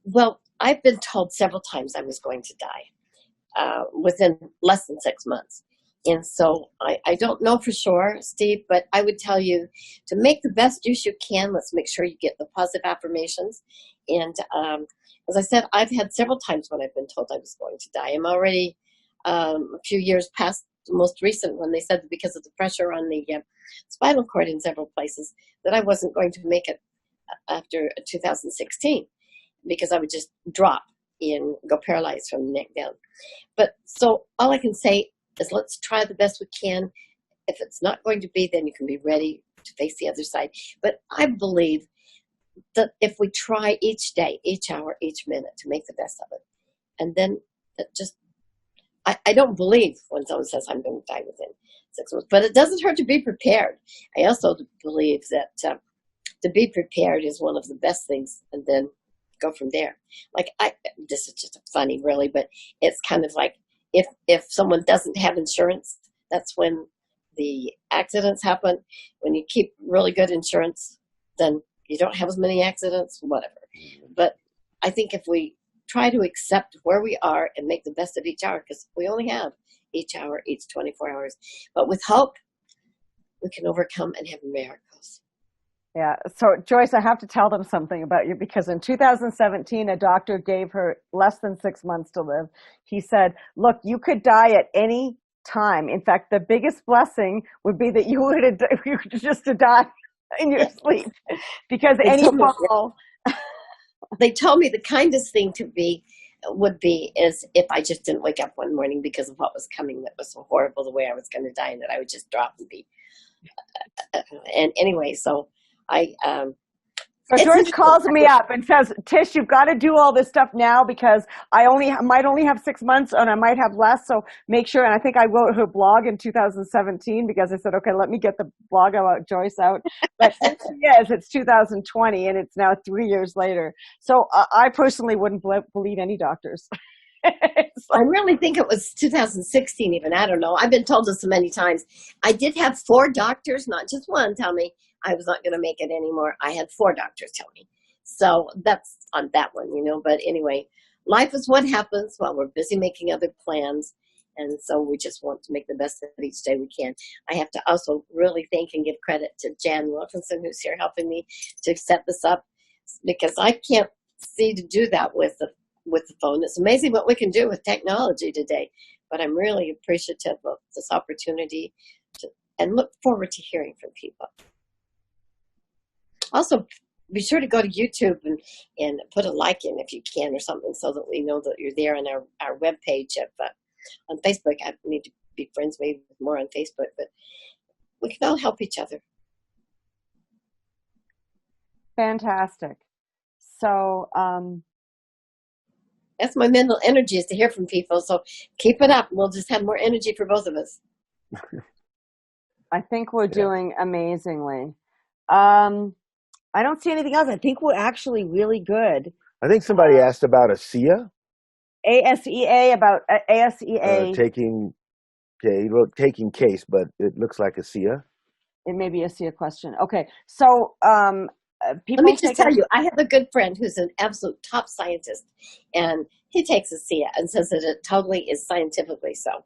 Well, I've been told several times I was going to die within less than 6 months. And so I don't know for sure, Steve, but I would tell you to make the best use you can. Let's make sure you get the positive affirmations. And as I said, I've had several times when I've been told I was going to die. I'm already a few years past the most recent when they said that because of the pressure on the spinal cord in several places that I wasn't going to make it after 2016 because I would just drop and go paralyzed from the neck down. But so all I can say is let's try the best we can. If it's not going to be, then you can be ready to face the other side. But I believe that if we try each day, each hour, each minute to make the best of it, and then just, I don't believe when someone says I'm going to die within 6 months, but it doesn't hurt to be prepared. I also believe that to be prepared is one of the best things, and then go from there. Like this is just funny, really, but it's kind of like if someone doesn't have insurance, that's when the accidents happen. When you keep really good insurance, then you don't have as many accidents, whatever. But I think if we try to accept where we are and make the best of each hour, because we only have each hour, each 24 hours, but with hope, we can overcome and have miracles. Yeah. So, Joyce, I have to tell them something about you, because in 2017, a doctor gave her less than 6 months to live. He said, look, you could die at any time. In fact, the biggest blessing would be that you were just to die in your sleep, because they told me the kindest thing would be is if I just didn't wake up one morning because of what was coming that was so horrible, the way I was going to die, and that I would just drop and be. And anyway, so So Joyce calls me up and says, Tish, you've got to do all this stuff now, because I might only have 6 months and I might have less. So make sure. And I think I wrote her blog in 2017 because I said, okay, let me get the blog about Joyce out. But here she is, it's 2020 and it's now 3 years later. So I personally wouldn't believe any doctors. I really think it was 2016 even. I don't know. I've been told this so many times. I did have 4 doctors, not just one, tell me I was not going to make it anymore. I had 4 doctors tell me. So that's on that one, But anyway, life is what happens while we're busy making other plans. And so we just want to make the best of each day we can. I have to also really thank and give credit to Jan Wilkinson, who's here helping me to set this up, because I can't see to do that with the phone. It's amazing what we can do with technology today. But I'm really appreciative of this opportunity and look forward to hearing from people. Also, be sure to go to YouTube and put a like in if you can or something, so that we know that you're there on our webpage on Facebook. I need to be friends maybe more on Facebook, but we can all help each other. Fantastic. So that's my mental energy, is to hear from people. So keep it up. We'll just have more energy for both of us. I think we're doing amazingly. I don't see anything else. I think we're actually really good. I think somebody asked about ASEA. ASEA, about ASEA. Taking case, but it looks like ASEA. It may be a ASEA question. Okay, so people. Let me just tell you, I have a good friend who's an absolute top scientist, and he takes ASEA and says that it totally is scientifically so.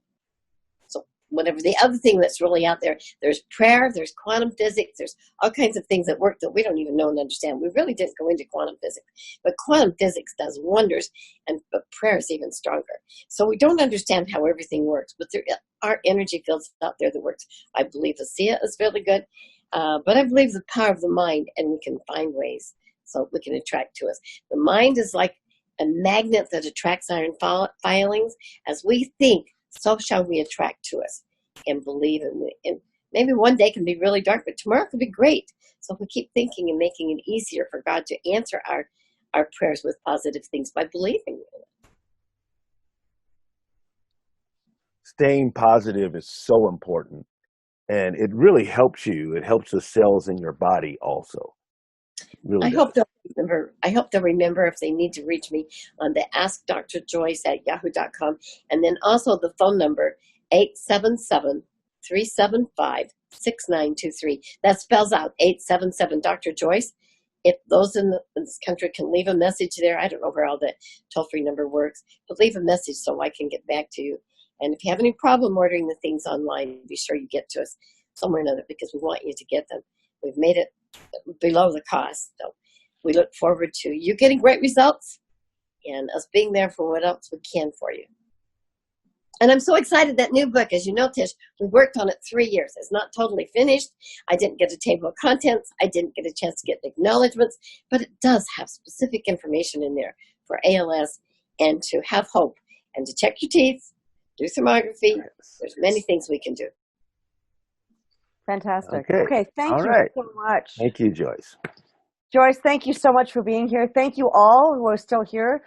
So whatever the other thing that's really out there. There's prayer, there's quantum physics, there's all kinds of things that work that we don't even know and understand. We really didn't go into quantum physics, but quantum physics does wonders, but prayer is even stronger. So we don't understand how everything works, but there are energy fields out there that works. I believe ASEA is really good, but I believe the power of the mind, and we can find ways so we can attract to us. The mind is like a magnet that attracts iron filings. As we think, so shall we attract to us, and believe in it. And maybe one day can be really dark, but tomorrow can be great. So if we keep thinking and making it easier for God to answer our prayers with positive things by believing in it. Staying positive is so important, and it really helps you. It helps the cells in your body also. It really I does. hope they'll remember if they need to reach me on the Ask Dr. Joyce at yahoo.com, and then also the phone number 877-375-6923. That spells out 877 Dr. Joyce. If those in this country can leave a message there, I don't know where all the toll-free number works, but leave a message so I can get back to you. And if you have any problem ordering the things online, be sure you get to us somewhere or another, because we want you to get them. We've made it below the cost. So we look forward to you getting great results and us being there for what else we can for you. And I'm so excited, that new book, as you know, Tish, we worked on it 3 years. It's not totally finished. I didn't get a table of contents. I didn't get a chance to get acknowledgments, but it does have specific information in there for ALS and to have hope and to check your teeth, do thermography. There's many things we can do. Fantastic. Okay, thank All you right. so much. Thank you, Joyce. Joyce, thank you so much for being here. Thank you all who are still here.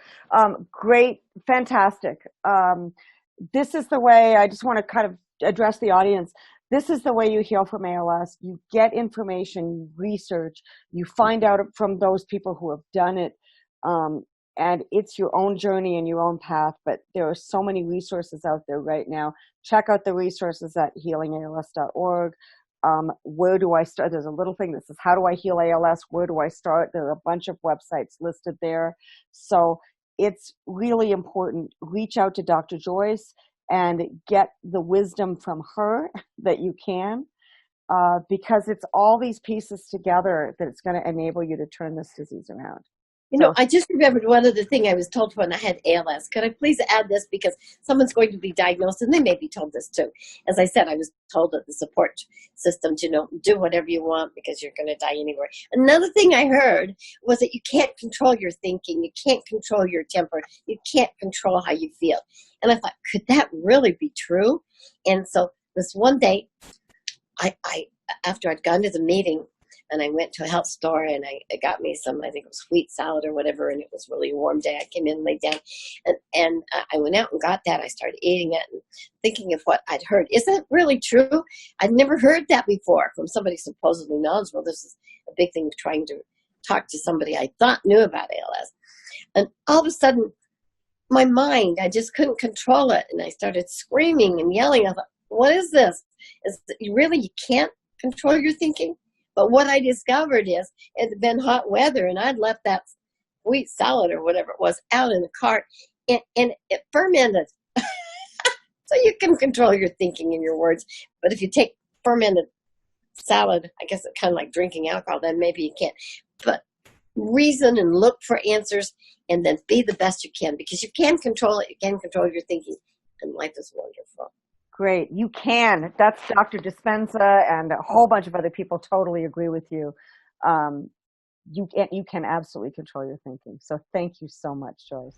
Great, fantastic. This is the way, I just want to kind of address the audience. This is the way you heal from ALS. You get information, you research, you find out from those people who have done it. And it's your own journey and your own path, but there are so many resources out there right now. Check out the resources at healingals.org. Where do I start? There's a little thing that says, how do I heal ALS? Where do I start? There are a bunch of websites listed there. So it's really important. Reach out to Dr. Joyce and get the wisdom from her that you can, because it's all these pieces together that it's going to enable you to turn this disease around. You know, I just remembered one other thing I was told when I had ALS. Could I please add this, because someone's going to be diagnosed and they may be told this too. As I said, I was told that the support systems, do whatever you want because you're going to die anywhere. Another thing I heard was that you can't control your thinking. You can't control your temper. You can't control how you feel. And I thought, could that really be true? And so this one day, I after I'd gone to the meeting, and I went to a health store and I got me some, I think it was wheat salad or whatever, and it was really a warm day. I came in and laid down, and I went out and got that. I started eating it and thinking of what I'd heard. Is that really true? I'd never heard that before from somebody supposedly knowledgeable. This is a big thing, trying to talk to somebody I thought knew about ALS. And all of a sudden, my mind, I just couldn't control it. And I started screaming and yelling. I thought, what is this? You can't control your thinking? But what I discovered is it had been hot weather, and I'd left that wheat salad or whatever it was out in the cart, and it fermented. So you can control your thinking and your words. But if you take fermented salad, I guess it's kind of like drinking alcohol, then maybe you can't. But reason and look for answers, and then be the best you can, because you can control it. You can control your thinking, and life is wonderful. Great. You can. That's Dr. Dispenza and a whole bunch of other people totally agree with you. You can absolutely control your thinking. So thank you so much, Joyce.